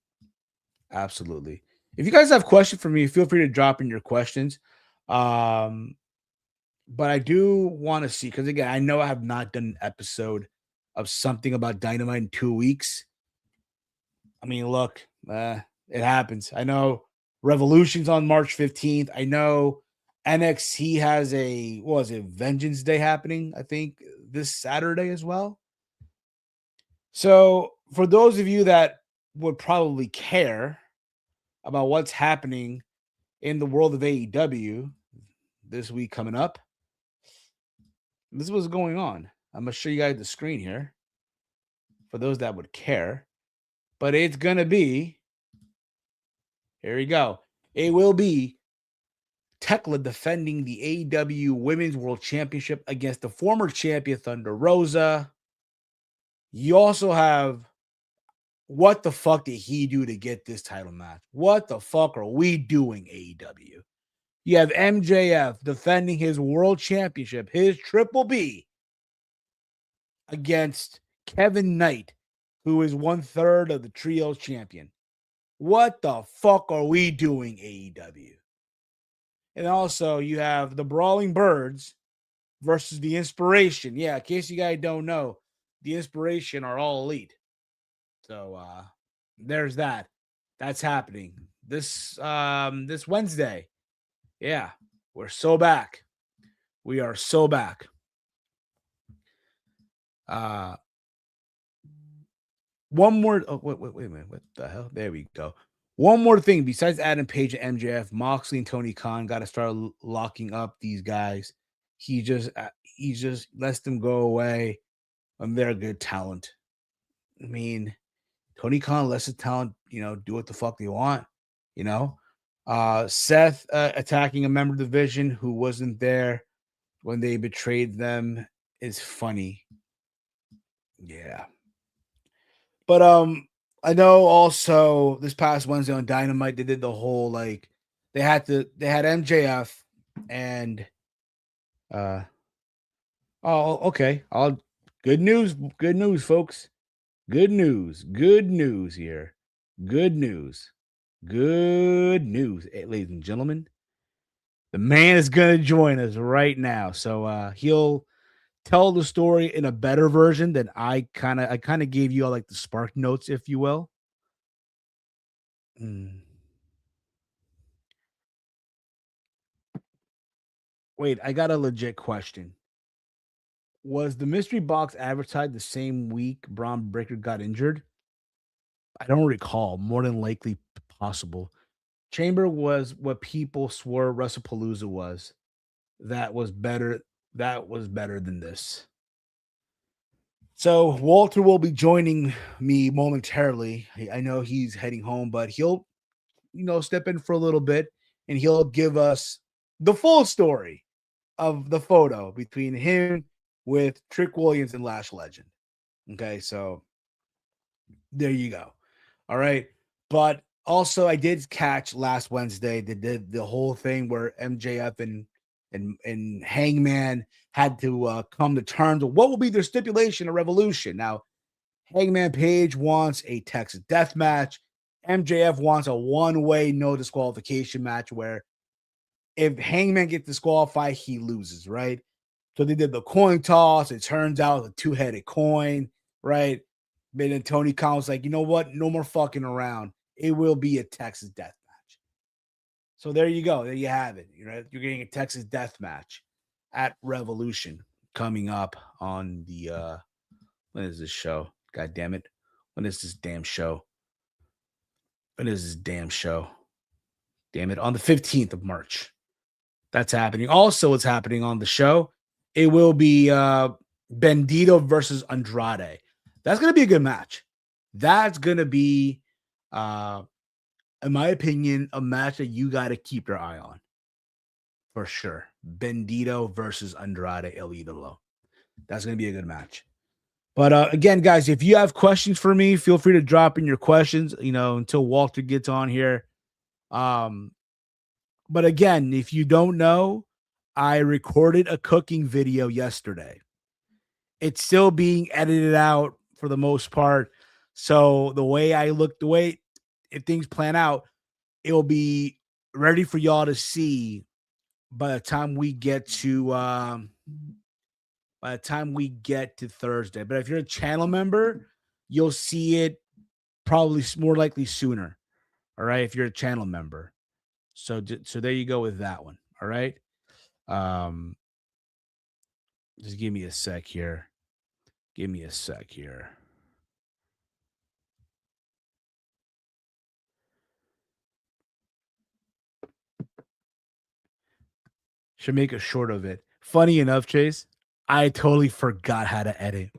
Absolutely. If you guys have questions for me, feel free to drop in your questions. But I do want to see, because again, I know I have not done an episode of something about Dynamite in 2 weeks. I mean, look, it happens. I know Revolution's on March 15th. I know NXT has Vengeance Day happening, I think, this Saturday as well. So for those of you that would probably care about what's happening in the world of AEW this week coming up, this is what's going on. I'm going to show you guys the screen here for those that would care. But it's going to be, here we go. It will be Tekla defending the AEW Women's World Championship against the former champion Thunder Rosa. You also have, what the fuck did he do to get this title match? What the fuck are we doing, AEW? You have MJF defending his world championship, his Triple B, against Kevin Knight, who is 1/3 of the trio champion. What the fuck are we doing, AEW? And also, you have the Brawling Birds versus the Inspiration. Yeah, in case you guys don't know, the Inspiration are all elite. So there's that. That's happening this Wednesday. Yeah, we're so back. We are so back. One more. Oh, wait a minute. What the hell? There we go. One more thing. Besides Adam Page and MJF, Moxley and Tony Khan got to start locking up these guys. He just lets them go away, and they're good talent. I mean, Tony Khan lets the talent, do what the fuck they want. Seth attacking a member of the division who wasn't there when they betrayed them is funny. Yeah. But I know also this past Wednesday on Dynamite, they did the whole they had MJF and okay. Good news, folks. Good news here. Good news, ladies and gentlemen. The man is gonna join us right now. So he'll tell the story in a better version than I kind of gave you all the spark notes, if you will. Wait, I got a legit question. Was the mystery box advertised the same week Braun Breaker got injured? I don't recall. More than likely possible. Chamber was what people swore WrestlePalooza was. That was better. That was better than this. So Walter will be joining me momentarily. I know he's heading home, but he'll, step in for a little bit and he'll give us the full story of the photo between him with Trick Williams and Lash Legend. Okay, so there you go. All right. But also I did catch last Wednesday the whole thing where MJF and Hangman had to come to terms with what will be their stipulation of Revolution. Now, Hangman Page wants a Texas death match. MJF wants a one-way no disqualification match where if Hangman gets disqualified, he loses, right? So they did the coin toss. It turns out a two-headed coin, right? But then Tony Khan was like, you know what? No more fucking around. It will be a Texas death match. So there you go. There you have it. You're getting a Texas death match at Revolution coming up on the when is this show? God damn it. When is this damn show? When is this damn show? Damn it. On the 15th of March. That's happening. Also, what's happening on the show? It will be Bandito versus Andrade. That's going to be a good match. That's going to be, in my opinion, a match that you got to keep your eye on. For sure. Bandito versus Andrade El Idolo. That's going to be a good match. But again, guys, if you have questions for me, feel free to drop in your questions, until Walter gets on here. But again, if you don't know, I recorded a cooking video yesterday. It's still being edited out for the most part. So if things plan out, it'll be ready for y'all to see by the time we get to Thursday. But if you're a channel member, you'll see it probably more likely sooner. All right, if you're a channel member. So there you go with that one. All right. Just give me a sec here. Should make a short of it. Funny enough, Chase, I totally forgot how to edit.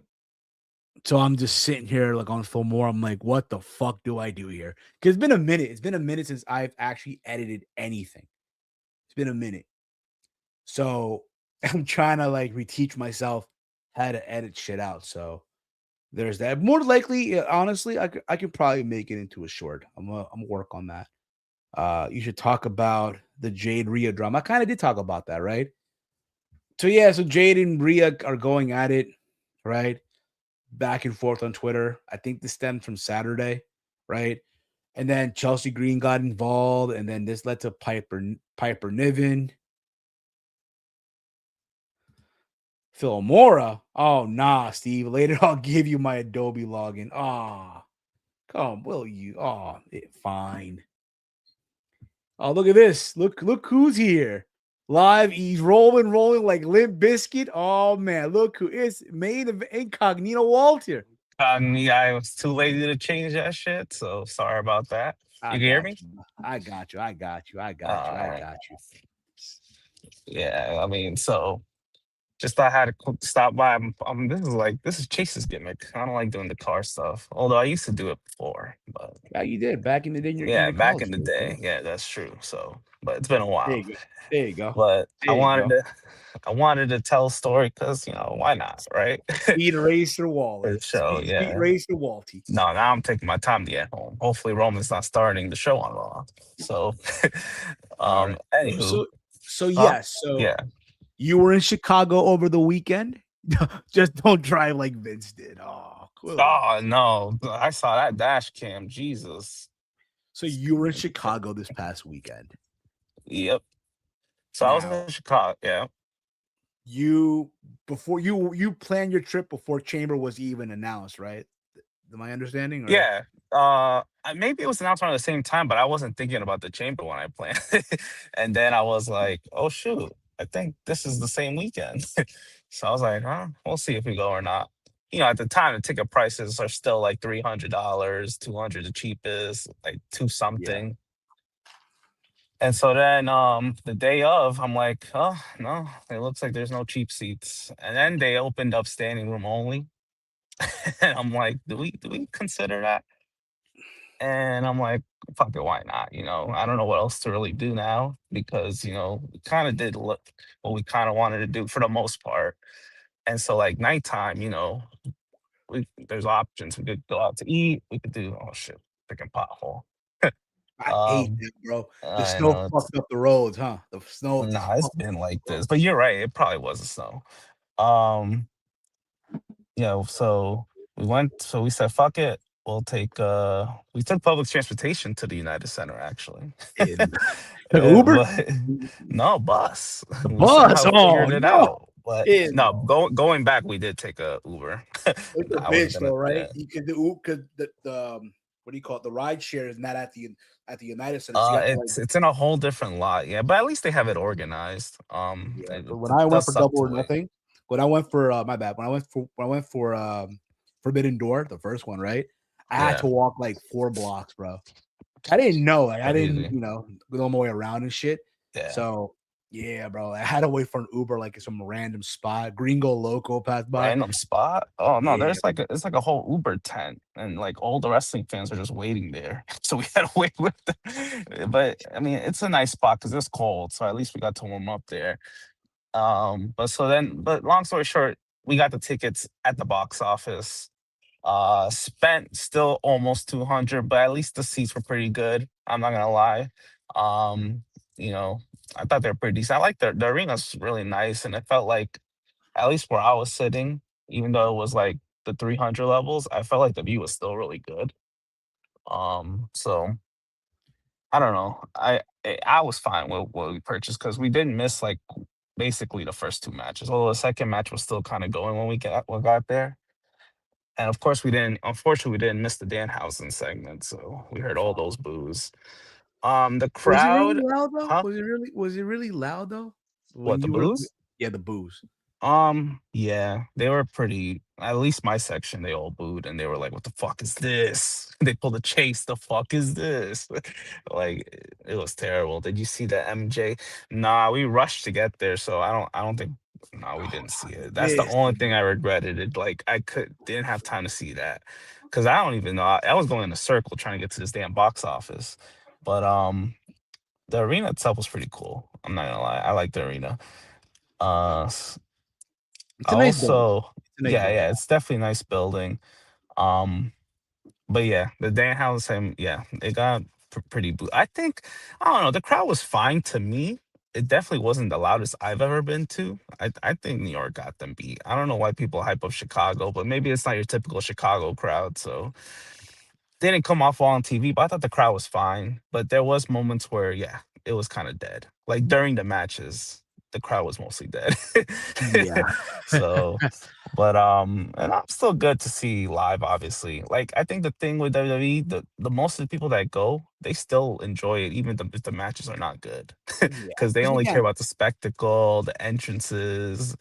So I'm just sitting here like on Filmora. I'm like, what the fuck do I do here? Because it's been a minute. It's been a minute since I've actually edited anything. It's been a minute. So I'm trying to like reteach myself how to edit shit out. So there's that. More likely, honestly, I could probably make it into a short. I'm gonna work on that. You should talk about the Jade Rhea drama. I kind of did talk about that, right? So yeah, so Jade and Rhea are going at it, right? Back and forth on Twitter. I think this stemmed from Saturday, right? And then Chelsea Green got involved, and then this led to Piper Niven. Filmora. Oh, nah, Steve. Later I'll give you my Adobe login. Come, will you? Fine. Oh, look at this. Look who's here. Live. He's rolling like Limp Bizkit. Oh, man. Look who is made of incognito Walter. I was too lazy to change that shit, so sorry about that. You can hear me? I got you. Yeah, I mean, so just thought I had to stop by. This is Chase's gimmick. I don't like doing the car stuff, although I used to do it before. But yeah, you did back in the day. Yeah, back in the day. Yeah, that's true. So, but it's been a while. There you go. But I wanted to tell a story because why not, right? Speed Racer Waller. Show, yeah. Speed Racer Walty. No, now I'm taking my time to get home. Hopefully, Roman's not starting the show on Raw. So, right. Anywho, yeah. You were in Chicago over the weekend. Just don't drive like Vince did. Oh, cool. Oh no, I saw that dash cam. Jesus. So you were in Chicago this past weekend. Yep. So I was in Chicago. Yeah. You planned your trip before Chamber was even announced, right? Am I understanding? Or? Yeah. Maybe it was announced around the same time, but I wasn't thinking about the Chamber when I planned. And then I was like, oh shoot, I think this is the same weekend. So I was like, we'll see if we go or not. At the time, the ticket prices are still like $300, $200 the cheapest, like $2 something. Yeah. And so then the day of, I'm like, oh, no, it looks like there's no cheap seats. And then they opened up standing room only. And I'm like, do we consider that? And I'm like, fuck it, why not? I don't know what else to really do now because, we kind of did what we kind of wanted to do for the most part. And so like nighttime, there's options. We could go out to eat. We could do, freaking pothole. I hate that, bro. The snow fucked up the roads, huh? The snow. Nah, it's been like this. But you're right. It probably was the snow. So we went. So we said, fuck it. We'll take. We took public transportation to the United Center. Actually, Uber? No, bus. Bus. Figured it out. But going back, we did take a Uber. It's a bitch, though, right? You can do because the what do you call it? The ride share is not at the at the United Center. So you have to like, it's in a whole different lot, yeah. But at least they have it organized. yeah. But when It I went does for suck Double to or wait. Nothing, when I went for my bad, when I went for Forbidden Door, the first one, right? I had Yeah, to walk like 4 blocks, bro. I didn't know, like I didn't, crazy. go my way around and shit. Yeah. So yeah, bro, I had to wait for an Uber like in some random spot. Gringo Loco passed by. Random spot? Oh no, Yeah, there's like it's like a whole Uber tent, and like all the wrestling fans are just waiting there. So we had to wait with them. But I mean, it's a nice spot because it's cold, so at least we got to warm up there. But long story short, we got the tickets at the box office. Spent still almost 200, but at least the seats were pretty good. I'm not gonna lie. Um, you know, I thought they were pretty decent. I like the arena's really nice, and it felt like at least where I was sitting, even though it was like the 300 levels, I felt like the view was still really good. So I don't know. I was fine with what we purchased because we didn't miss like basically the first two matches. Although the second match was still kind of going when we got there. And of course, we didn't. Unfortunately, we didn't miss the Danhausen segment, so we heard all those boos. The was it really crowd, loud though? huh? Was it really loud though? What, When the you were boos? yeah, the booze. Yeah, they were pretty. At least my section, they all booed and they were like, "What the fuck is this?" They pulled a chase. The fuck is this? Like, it was terrible. Did you see the MJ? Nah, we rushed to get there, so I don't think. No, we didn't see it. That's the This only thing I regretted. It like I didn't have time to see that because I don't even know. I was going in a circle trying to get to this damn box office, but the arena itself was pretty cool. I'm not gonna lie. I like the arena. Uh, it's a nice building. also, It's a nice yeah, building. yeah, it's definitely a nice building. Um, but yeah, the Dan House, yeah, it got pretty. I think I don't know. The crowd was fine to me. It definitely wasn't the loudest I've ever been to. I think New York got them beat. I don't know why people hype up Chicago, but maybe it's not your typical Chicago crowd. So they didn't come off well on TV, but I thought the crowd was fine. But there was moments where, yeah, it was kind of dead. Like during the matches, the crowd was mostly dead. Yeah. So, but and I'm still good to see live. Obviously, like I think the thing with WWE, the most of the people that go, they still enjoy it, even if the matches are not good, Yeah. because they Because only care again, about the spectacle, the entrances.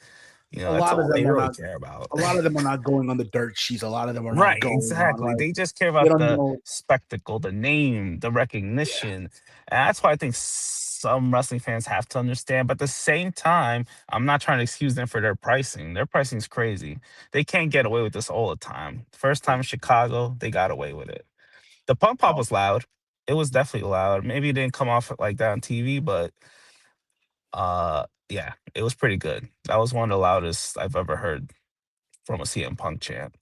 a That's lot of all they them are really not care about. a lot of them are not going on the dirt sheets. A lot of them are not Right, going on exactly. like They just care they about don't the know. spectacle, the name, the Yeah. recognition. And that's why I think some wrestling fans have to understand. But at the same time, I'm not trying to excuse them for their pricing. Their pricing is crazy. They can't get away with this all the time. First time in Chicago, they got away with it. The pump pop Oh, was loud. It was definitely loud. Maybe it didn't come off like that on TV, but yeah, it was pretty good. That was one of the loudest I've ever heard from a CM Punk chant.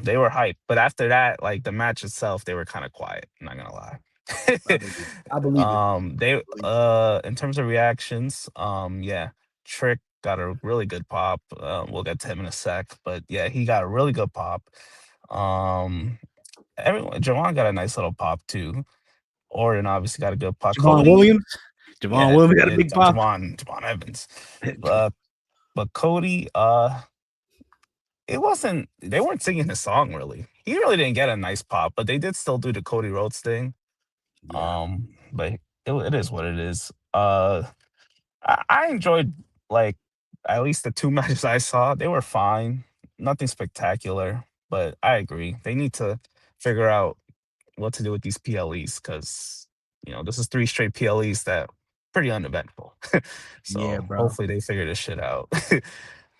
They were hyped, but after that, like the match itself, they were kind of quiet. I'm not gonna lie. I believe it. I believe it. They I believe it. in terms of reactions, yeah, Trick got a really good pop. We'll get to him in a sec, but yeah, he got a really good pop. Um, everyone, Javon got a nice little pop too. Orton obviously got a good pop. Javon Cody, Williams. Javon yeah, Williams got a yeah, big pop. Javon Evans. Uh, but Cody, it wasn't. They weren't singing his song really. He really didn't get a nice pop, but they did still do the Cody Rhodes thing. Yeah. But it is what it is. I enjoyed like at least the two matches I saw. They were fine, nothing spectacular. But I agree, they need to figure out what to do with these PLEs because this is three straight PLEs that pretty uneventful. Yeah, So bro. hopefully they figure this shit out.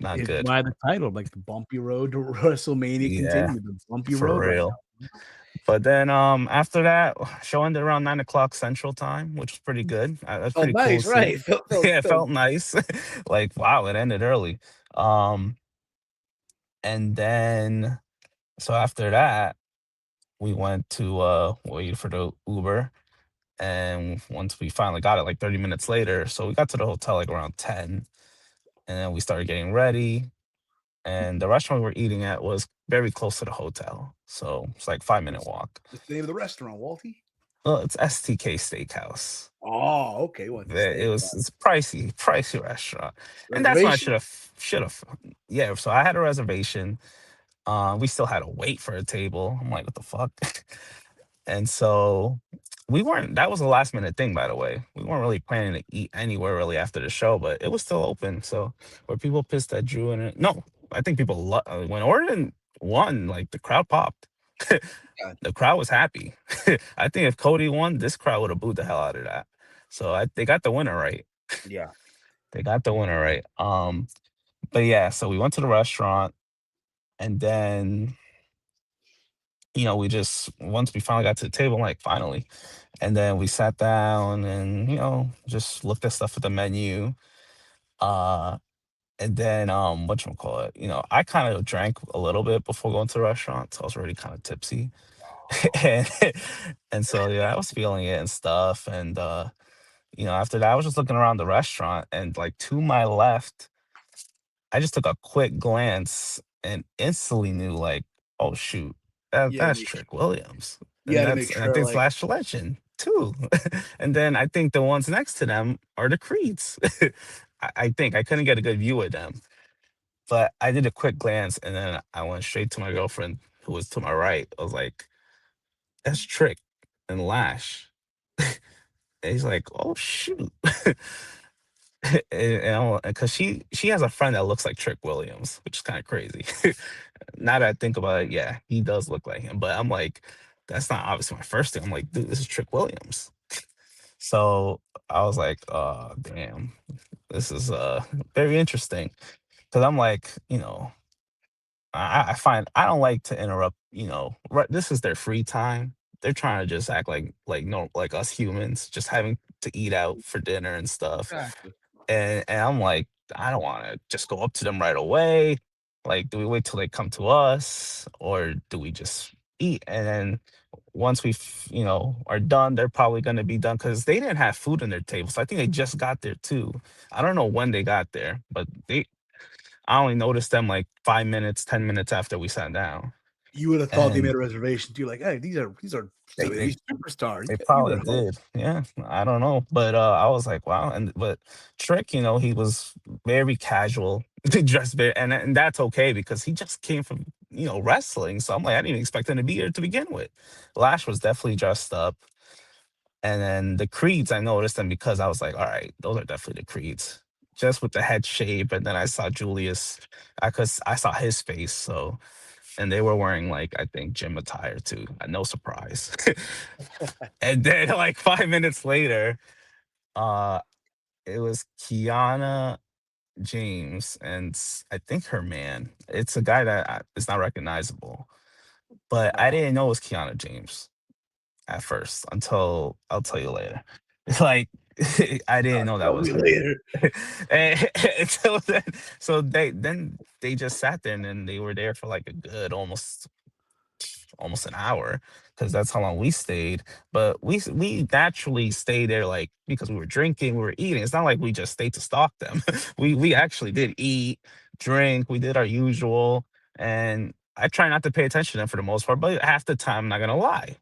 Not It's good. why the title, like the bumpy road to WrestleMania Yeah, continued. The bumpy for road right real. now. But then after that, show ended around 9 o'clock Central Time, which was pretty good. That's Oh, pretty cool nice, to see. right? Felt, felt, Yeah, it felt felt nice. Like wow, it ended early. Um, and then so after that, we went to wait for the Uber. And once we finally got it, like 30 minutes later, so we got to the hotel like around 10, and then we started getting ready. And the restaurant we were eating at was very close to the hotel, so it's like 5 minute walk. What's the name of the restaurant, Walty? Well, it's STK Steakhouse. Oh, okay. Went to It stay. was it's pricey restaurant, and that's when I Reservation. should have yeah. So I had a reservation. We still had to wait for a table. I'm like, what the fuck? And so we weren't that was a last minute thing, by the way. We weren't really planning to eat anywhere really after the show, but it was still open. So were people pissed that Drew and it? No, I think when Orton won, like the crowd popped. Yeah. The crowd was happy. I think if Cody won, this crowd would have booed the hell out of that. So they got the winner right. Yeah. They got the winner right. But yeah, so we went to the restaurant, and then we just once we finally got to the table, I'm like, finally. And then we sat down and, just looked at stuff at the menu. Uh and then whatchamacallit, I kind of drank a little bit before going to the restaurant, so I was already kind of tipsy. and and so yeah, I was feeling it and stuff. And after that I was just looking around the restaurant, and like to my left, I just took a quick glance and instantly knew, like, oh shoot, You had to that's make sure, Trick Williams. you And had to make I sure, think like, Slash Legend too. And then I think the ones next to them are the Creeds. I think I couldn't get a good view of them. But I did a quick glance, and then I went straight to my girlfriend who was to my right. I was like, that's Trick and Lash. And he's like, oh shoot. And because she has a friend that looks like Trick Williams, which is kind of crazy. Now that I think about it, yeah, he does look like him. But I'm like, that's not obviously my first thing. I'm like, dude, this is Trick Williams. So I was like, oh damn, this is very interesting. Because I'm like, I find I don't like to interrupt. Right, this is their free time. They're trying to just act like no, like us humans, just having to eat out for dinner and stuff. exactly. And I'm like, I don't wanna just go up to them right away. Like, do we wait till they come to us, or do we just eat? And then once are done, they're probably gonna be done because they didn't have food on their table. So I think they just got there too. I don't know when they got there, but I only noticed them like 5 minutes, 10 minutes after we sat down. You would have thought they made And a reservation too. Like, hey, these are they WWE they superstars. They You probably better hope. did. Yeah, I don't know, but I was like, wow. But Trick, he was very casual, dressed very, and that's okay because he just came from wrestling. So I'm like, I didn't even expect him to be here to begin with. Lash was definitely dressed up, and then the Creeds, I noticed them because I was like, all right, those are definitely the Creeds, just with the head shape. And then I saw Julius, I saw his face. So, and they were wearing, like, I think gym attire too. No surprise. And then like 5 minutes later, uh, it was Kiana James and I think her man. It's a guy that is not recognizable, but I Oh, didn't know it was Kiana James at first until I'll tell you later. It's like I didn't know that tell was me her. later. Until then, so they just sat there, and then they were there for like a good almost an hour because that's how long we stayed. But we naturally stayed there like because we were drinking, we were eating. It's not like we just stayed to stalk them. We actually did eat, drink, we did our usual, and I try not to pay attention to them for the most part, but half the time, I'm not gonna lie,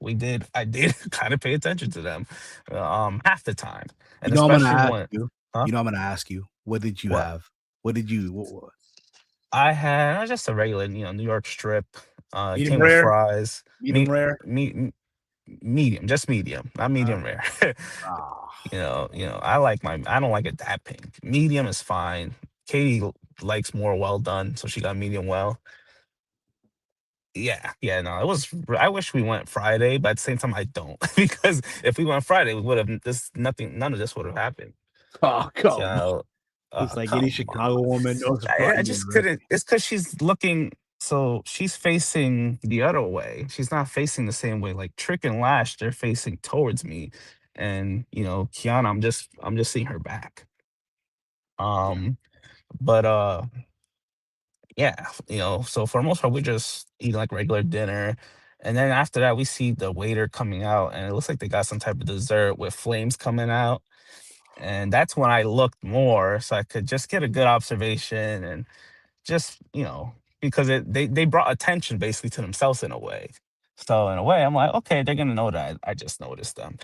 I did kind of pay attention to them, half the time, and You know, I'm gonna especially ask when, you. huh? You know, I'm gonna ask you. What did you What? have? What did you? What, I had just a regular, New York strip. It medium came with rare? fries, Medium meat, rare? meat, medium, just medium, not medium rare. Ah, I don't like it that pink. Medium is fine. Katie likes more well done, so she got medium well. Yeah, yeah, no, I wish we went Friday, but at the same time I don't because if we went Friday, we would have none of this would have happened. oh, come on. So, It's like any come on. Chicago woman, no surprise. I just couldn't. It's because she's looking. So she's facing the other way. She's not facing the same way. Like Trick and Lash, they're facing towards me, and Kiana, I'm just seeing her back. Yeah. Um, but yeah, so for the most part, we just eat like regular dinner. And then after that, we see the waiter coming out, and it looks like they got some type of dessert with flames coming out. And that's when I looked more so I could just get a good observation and just because they brought attention basically to themselves in a way. So in a way, I'm like, okay, they're gonna know that I just noticed them,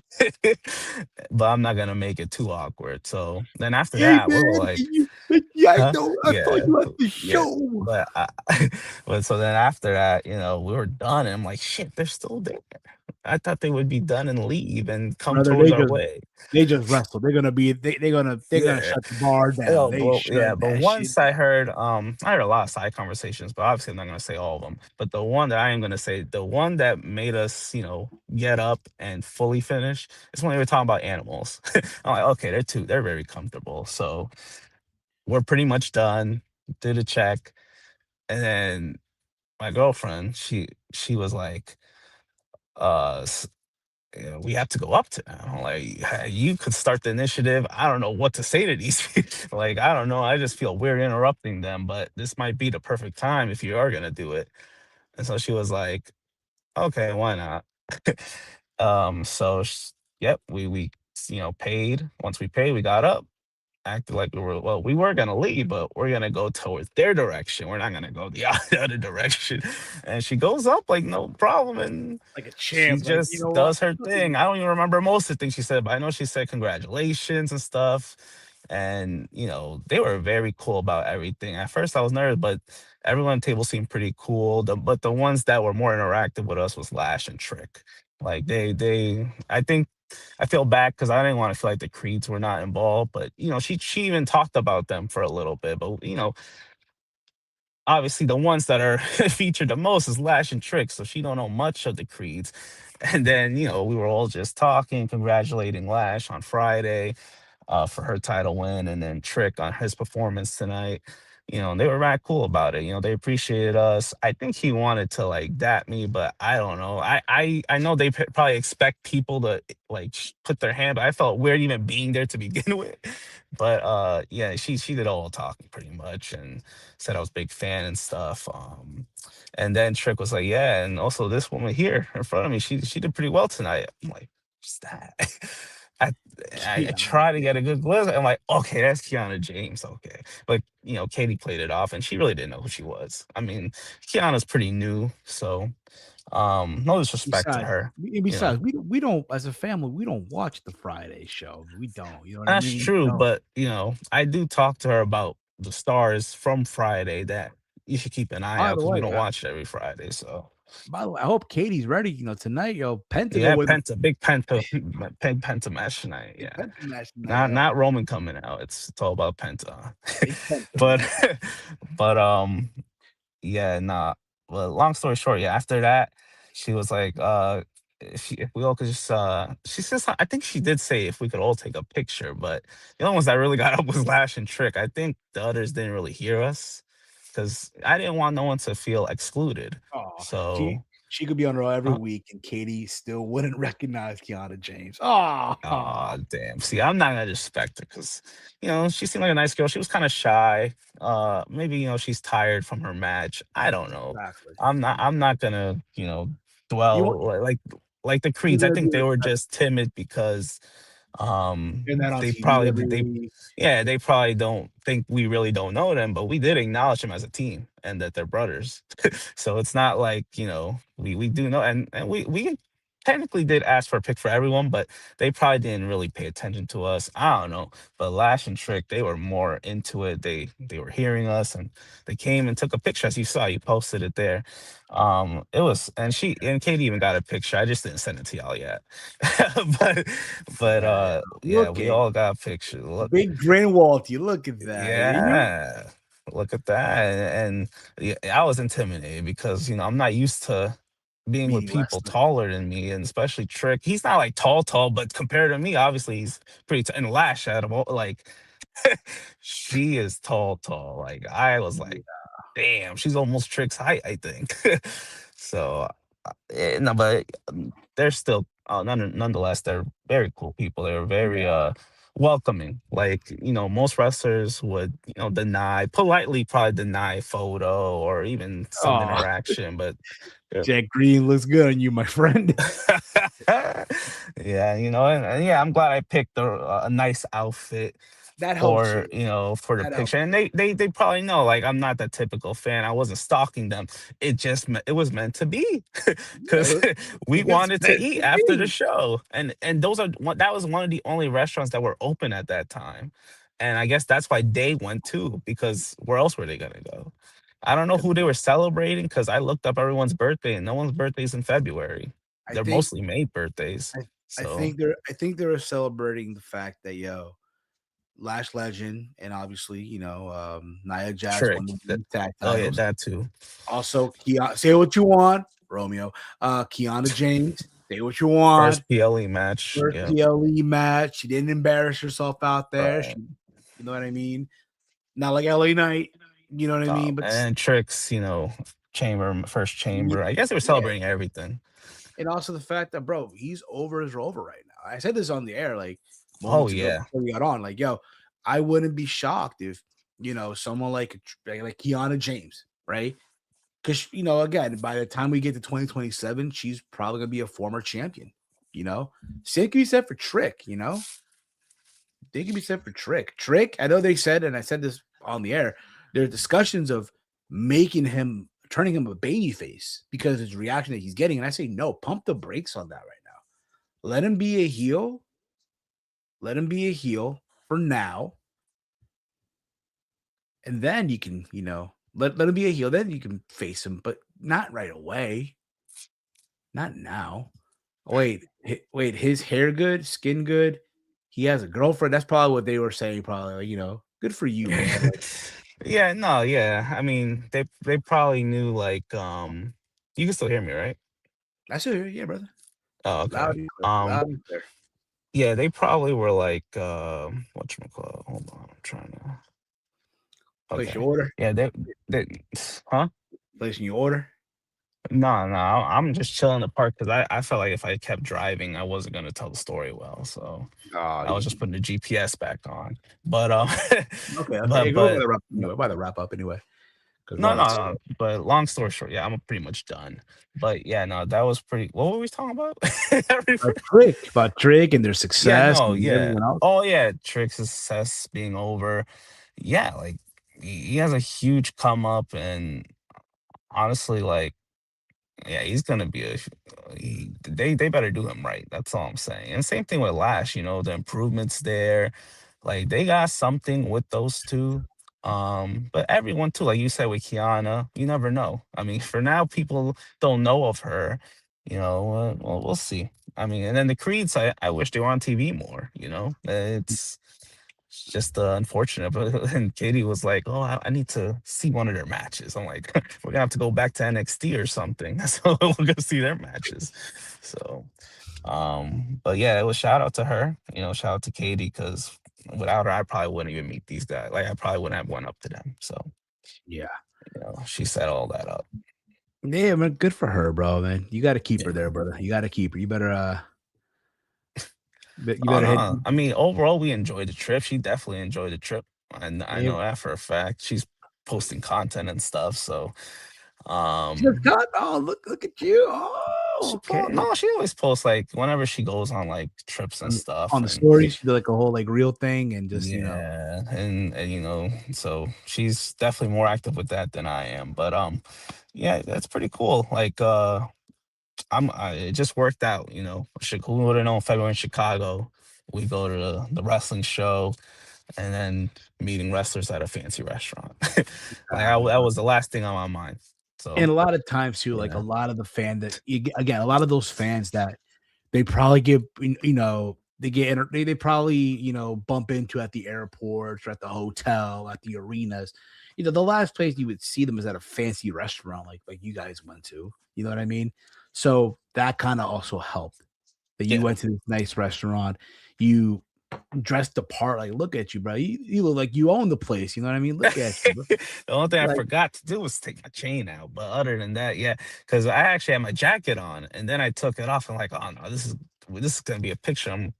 but I'm not gonna make it too awkward. So then after Hey that, we were man, like, yeah, I huh? know. I saw Yeah, you at the yeah. show. But but so then after that, we were done, and I'm like, shit, they're still there. I thought they would be done and leave and come Brother, towards our way. they just wrestle. They're gonna Yeah. shut the bar down. Oh, They but shut yeah, but that shit once down. I heard a lot of side conversations, but obviously I'm not gonna say all of them. But the one that I am gonna say, the one that made us, get up and fully finish, is when they were talking about animals. I'm like, okay, they're very comfortable. So we're pretty much done. Did a check, and then my girlfriend, she was like, s we have to go up to them. I'm like, "Hey, you could start the initiative. I don't know what to say to these people. Like, I don't know. I just feel weird interrupting them, but this might be the perfect time if you are gonna do it." And so she was like, "Okay, why not?" Yep, we paid. Once we paid, we got up, acted like we were gonna leave, but we're gonna go towards their direction. We're not gonna go the other direction. And she goes up like no problem, and Like a she champ. Like, you just know what? does her Look at thing. me. I don't even remember most of the things she said, but I know she said congratulations and stuff. And they were very cool about everything. At first, I was nervous, but everyone at the table seemed pretty cool. But the ones that were more interactive with us was Lash and Trick. Like I think I feel bad because I didn't want to feel like the Creeds were not involved, but she even talked about them for a little bit. But obviously the ones that are featured the most is Lash and Trick, so she don't know much of the Creeds. And then we were all just talking, congratulating Lash on Friday for her title win, and then Trick on his performance tonight. And they were mad cool about it. They appreciated us. I think he wanted to like dap me, but I don't know. I know they probably expect people to like put their hand, but I felt weird even being there to begin with. But yeah, she did all the talking pretty much, and said I was a big fan and stuff. And then Trick was like, "Yeah, and also this woman here in front of me, she did pretty well tonight." I'm like, "What's that?" I I Keanu try to get a James. good glimpse. I'm like, okay, that's Kiana James. Okay. But Katie played it off and she really didn't know who she was. I mean, Kiana's pretty new, so no disrespect to Besides, her, you know. besides, we don't as a family, we don't watch the Friday shows. We don't. You know what I That's mean? true, So, but I do talk to her about the stars from Friday that you should keep an eye by out the because we way, don't watch it every Friday. So I hope Katie's ready. Tonight, Penta go yeah, with Big Penta, Penta match tonight. big Yeah. Penta match tonight. Not Roman coming out. It's all about Penta. Big Penta But match. but yeah, nah. Well, long story short, yeah, after that, she was like, if we all could just she says I think she did say if we could all take a picture, but the only ones that really got up was Lash and Trick. I think the others didn't really hear us because I didn't want no one to feel excluded. Oh, she So she could be on Raw every uh, week, and Katie still wouldn't recognize Kiana James. Oh, aw, damn. See, I'm not gonna respect her because, she seemed like a nice girl. She was kind of shy. Maybe, she's tired from her match. I don't know. exactly. I'm not gonna, You want dwell like the you're Creeds. I gonna be think they were respectful. just timid because They're not on they TV probably every they week. yeah, they probably don't think we really don't know them, but we did acknowledge them as a team and that they're brothers. So it's not like, we do know, and we technically did ask for a pick for everyone, but they probably didn't really pay attention to us. I don't know. But Lash and Trick, they were more into it. They were hearing us and they came and took a picture as you saw. You posted it there. It was and Katie even got a picture. I just didn't send it to y'all yet. but Yeah, yeah, look we at all got pictures. Look, big brain Walty. Look at that. yeah, look at that. And yeah, I was intimidated because I'm not used to being with Meaning people wrestling. taller than me, and especially Trick. He's not like tall, but compared to me, obviously he's pretty. And Lash out of all, like she is tall. Like I was Yeah. like, damn, she's almost Trick's height, I think. So no, but they're still nonetheless they're very cool people. They were very Yeah. welcoming. Like most wrestlers would deny politely, probably deny photo or even some Oh, interaction, but yeah. Jack Green looks good on you, my friend. Yeah, and yeah, I'm glad I picked a nice outfit That helps for you. for the That helps picture, and they probably know like I'm not that typical fan. I wasn't stalking them. It was meant to be you. because Yeah, we it's wanted to meant eat to after the be. show, and that was one of the only restaurants that were open at that time, and I guess that's why they went too, because where else were they gonna go? I don't know Yeah, who they were celebrating because I looked up everyone's birthday and no one's birthday is in February. I they're think mostly made birthdays. I I So think they're celebrating the fact that Lash Legend and obviously Nia Jax Trick. won the That, women's tag oh yeah, titles. that too. Also, say what you want, Romeo. Kiana James, say what you want. First PLE match. First Yeah. PLE match. She didn't embarrass herself out there. Right. She, you know what I mean? Not like LA Knight. You know what I mean? But And Tricks, chamber, first chamber. I guess they were yeah, celebrating everything. and also the fact that bro, he's over as Rover right now. I said this on the air like Oh moments ago yeah. before we got on. Like, yo, I wouldn't be shocked if someone like Kiana James, right? Because again, by the time we get to 2027, she's probably gonna be a former champion. Same can be said for Trick. They can be said for Trick. Trick, I know they said, and I said this on the air. There are discussions of turning him a baby face because of his reaction that he's getting. And I say, no, pump the brakes on that right now. Let him be a heel. Let him be a heel for now. And then you can, let him be a heel. Then you can face him, but not right away. Not now. Wait, his hair good, skin good. He has a girlfriend. That's probably what they were saying. Probably, good for you, man. Like, Yeah, no, yeah. I mean, they probably knew you can still hear me, right? I still hear you, yeah, brother. Oh, Loud okay. and clear. Loud and clear. Yeah, they probably were like whatchamacallit? Hold on, I'm trying to Place your okay. order. Yeah, they huh? Placing your order. No, I'm just chilling in the park because I felt like if I kept driving, I wasn't gonna tell the story well. So Oh, I was just putting the GPS back on. But okay. but Hey, go by but the wrap anyway. By the wrap up anyway, because we're no, on the no, no. But long story short, yeah, I'm pretty much done. But yeah, no, that was pretty. What were we talking about? about Trick and their Yeah, success no, and yeah. everyone else. Oh yeah, Trick's success being over. Yeah, like he has a huge come up, and honestly, like yeah, he's gonna be they better do him right. That's all I'm saying. And same thing with Lash. The improvements there. Like they got something with those two. But everyone too, like you said with Kiana, you never know. I mean, for now, people don't know of her. Well, we'll see. I mean, and then the Creeds, I wish they were on TV more. It's just unfortunate. But and Katie was like, "Oh, I need to see one of their matches." I'm like, "We're gonna have to go back to NXT or something. So we're gonna see their matches." So, but yeah, it was shout out to her. Shout out to Katie because without her, I probably wouldn't even meet these guys. Like, I probably wouldn't have went up to them. So, Yeah, she set all that up. yeah, man. Good for her, bro. Man, you got to keep Yeah. her there, brother. You got to keep her. You better you Oh better hit. no, I mean overall we enjoyed the trip. She definitely enjoyed the trip, and I Yeah. know that for a fact. She's posting content and stuff. So, Just um, got. Oh, look at you. Oh, okay. no, she always posts like whenever she goes on like trips and stuff, On the and stories, she did like a whole like real thing and just yeah, and so she's definitely more active with that than I am. But yeah, that's pretty cool. Like it just worked out. Who would have known February in Chicago? We go to the wrestling show and then meeting wrestlers at a fancy restaurant. exactly, That bro. was the last thing on my mind. So And a lot of times too, like a yeah, lot of the fan that again, a lot of those fans that they probably get, they get they probably bump into at the airports or at the hotel, at the arenas. The last place you would see them is at a fancy restaurant, like you guys went to. You know what I mean? So that kind of also helped that you yeah. went to this nice restaurant. You dressed the part. Like, look at you, bro. You look like you own the place. You know what I mean? Look at you, bro. The only thing I Like, forgot to do was take my chain out. But other than that, yeah, because I actually had my jacket on, and then I took it off. And like, oh no, this is gonna be a picture I'm,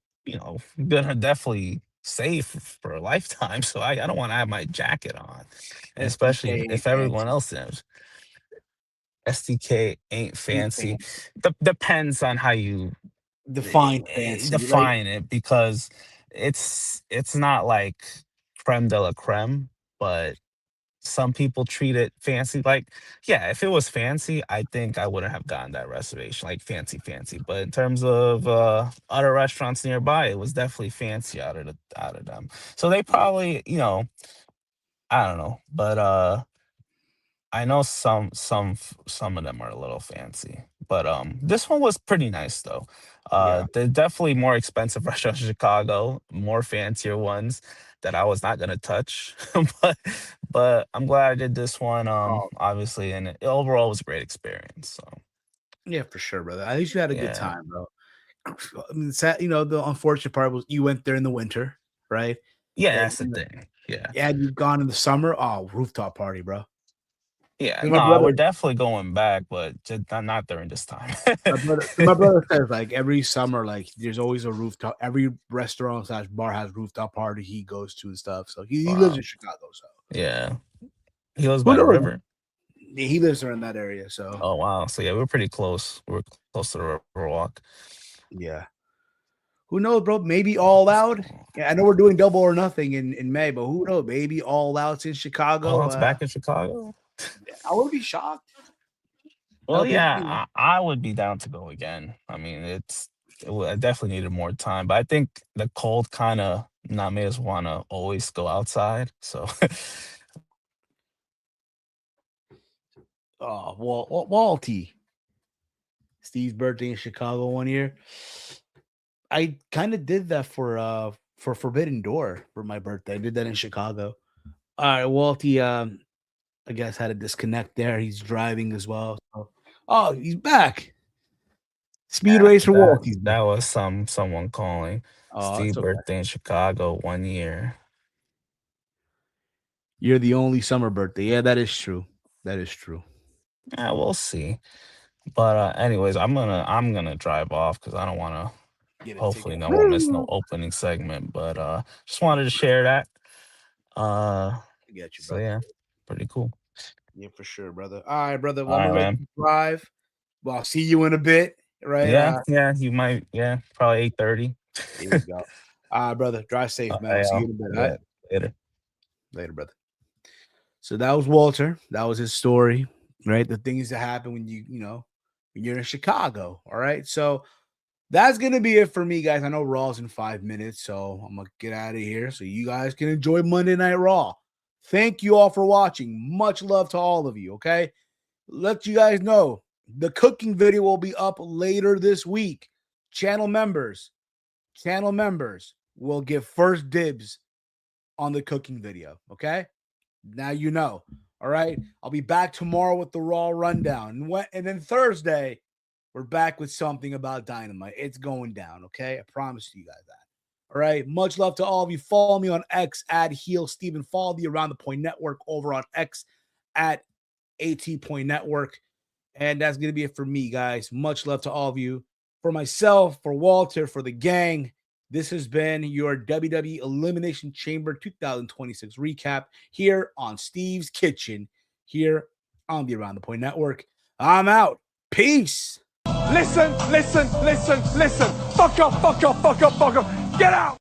gonna definitely save for a lifetime. So I don't want to have my jacket on, and especially SDK if everyone fancy. else is. SDK ain't Ain't fancy. fancy. Depends on how you Define fancy. Like, define it because it's not like creme de la creme, but some people treat it fancy. Like, yeah, if it was fancy, I think I wouldn't have gotten that reservation, like fancy, fancy. But in terms of other restaurants nearby, it was definitely fancy out of them. So they probably, I don't know, but I know some of them are a little fancy, but this one was pretty nice though. Yeah. They're definitely more expensive restaurants in Chicago, more fancier ones that I was not gonna touch. but but I'm glad I did this one. Oh, Obviously, and overall it was a great experience. So yeah, for sure, brother. At least you had a good yeah, time, bro. I mean, sad, the unfortunate part was you went there in the winter, right? yeah, And that's the thing. Yeah, had you gone in the summer, oh, rooftop party, bro. yeah. 'Cause No, we're definitely going back, but just not during this time. my brother says like every summer, like there's always a rooftop. Every restaurant slash bar has rooftop party he goes to and stuff. So he lives Wow. in Chicago, so Yeah, he lives who by the knows? river. He lives there in that area, so Oh wow. So yeah, we're pretty close. We're close to the Riverwalk. yeah. Who knows, bro? Maybe all That's out. cool. Yeah, I know we're doing double or nothing in May, but who knows? Maybe all out's in Oh, Chicago. it's back in Chicago. I would be shocked. I Well, don't think yeah, I would be down to go again. I mean, I definitely needed more time, but I think the cold kind of not made us want to always go outside. So Walty. Steve's birthday in Chicago one year. I kind of did that for Forbidden Door for my birthday. I did that in Chicago. All right, Walty. I guess had a disconnect there. He's driving as well. So. Oh, he's back. Speed yeah, racer that Walty's that back. was someone calling. Oh, it's Steve okay. birthday in Chicago 1 year. You're the only summer birthday. Yeah, that is true. That is true. Yeah, we'll see. But anyways, I'm gonna drive off because I don't want to. Get a Hopefully, ticket. no won't miss no opening segment. But just wanted to share that. Uh, I get you, so brother. yeah, pretty cool. Yeah, for sure, brother. All right, brother. Well, All I'm right, gonna let man. you drive. Well, I'll see you in a bit, right? Yeah, yeah, you might. Yeah, probably 8:30. Here you go. All right, brother. Drive safe, man. I'll see you in a bit. All right. Yeah, later. Later, brother. So that was Walter. That was his story, right? The things that happen when when you're in Chicago. All right. So that's gonna be it for me, guys. I know Raw's in 5 minutes, so I'm gonna get out of here so you guys can enjoy Monday Night Raw. Thank you all for watching. Much love to all of you. Okay. Let you guys know the cooking video will be up later this week. Channel members will get first dibs on the cooking video. Okay. Now you know. All right. I'll be back tomorrow with the Raw rundown. And then Thursday, we're back with something about Dynamite. It's going down. Okay. I promise you guys that. All right. Much love to all of you. Follow me on X at Heel Steven. Follow the Around the Point Network over on X at AT Point Network. And that's going to be it for me, guys. Much love to all of you. For myself, for Walter, for the gang, this has been your WWE Elimination Chamber 2026 recap here on Steve's Kitchen, here on the Around the Point Network. I'm out. Peace. Listen, listen, listen, listen. Fuck up, fuck up, fuck up, fuck up. Get out!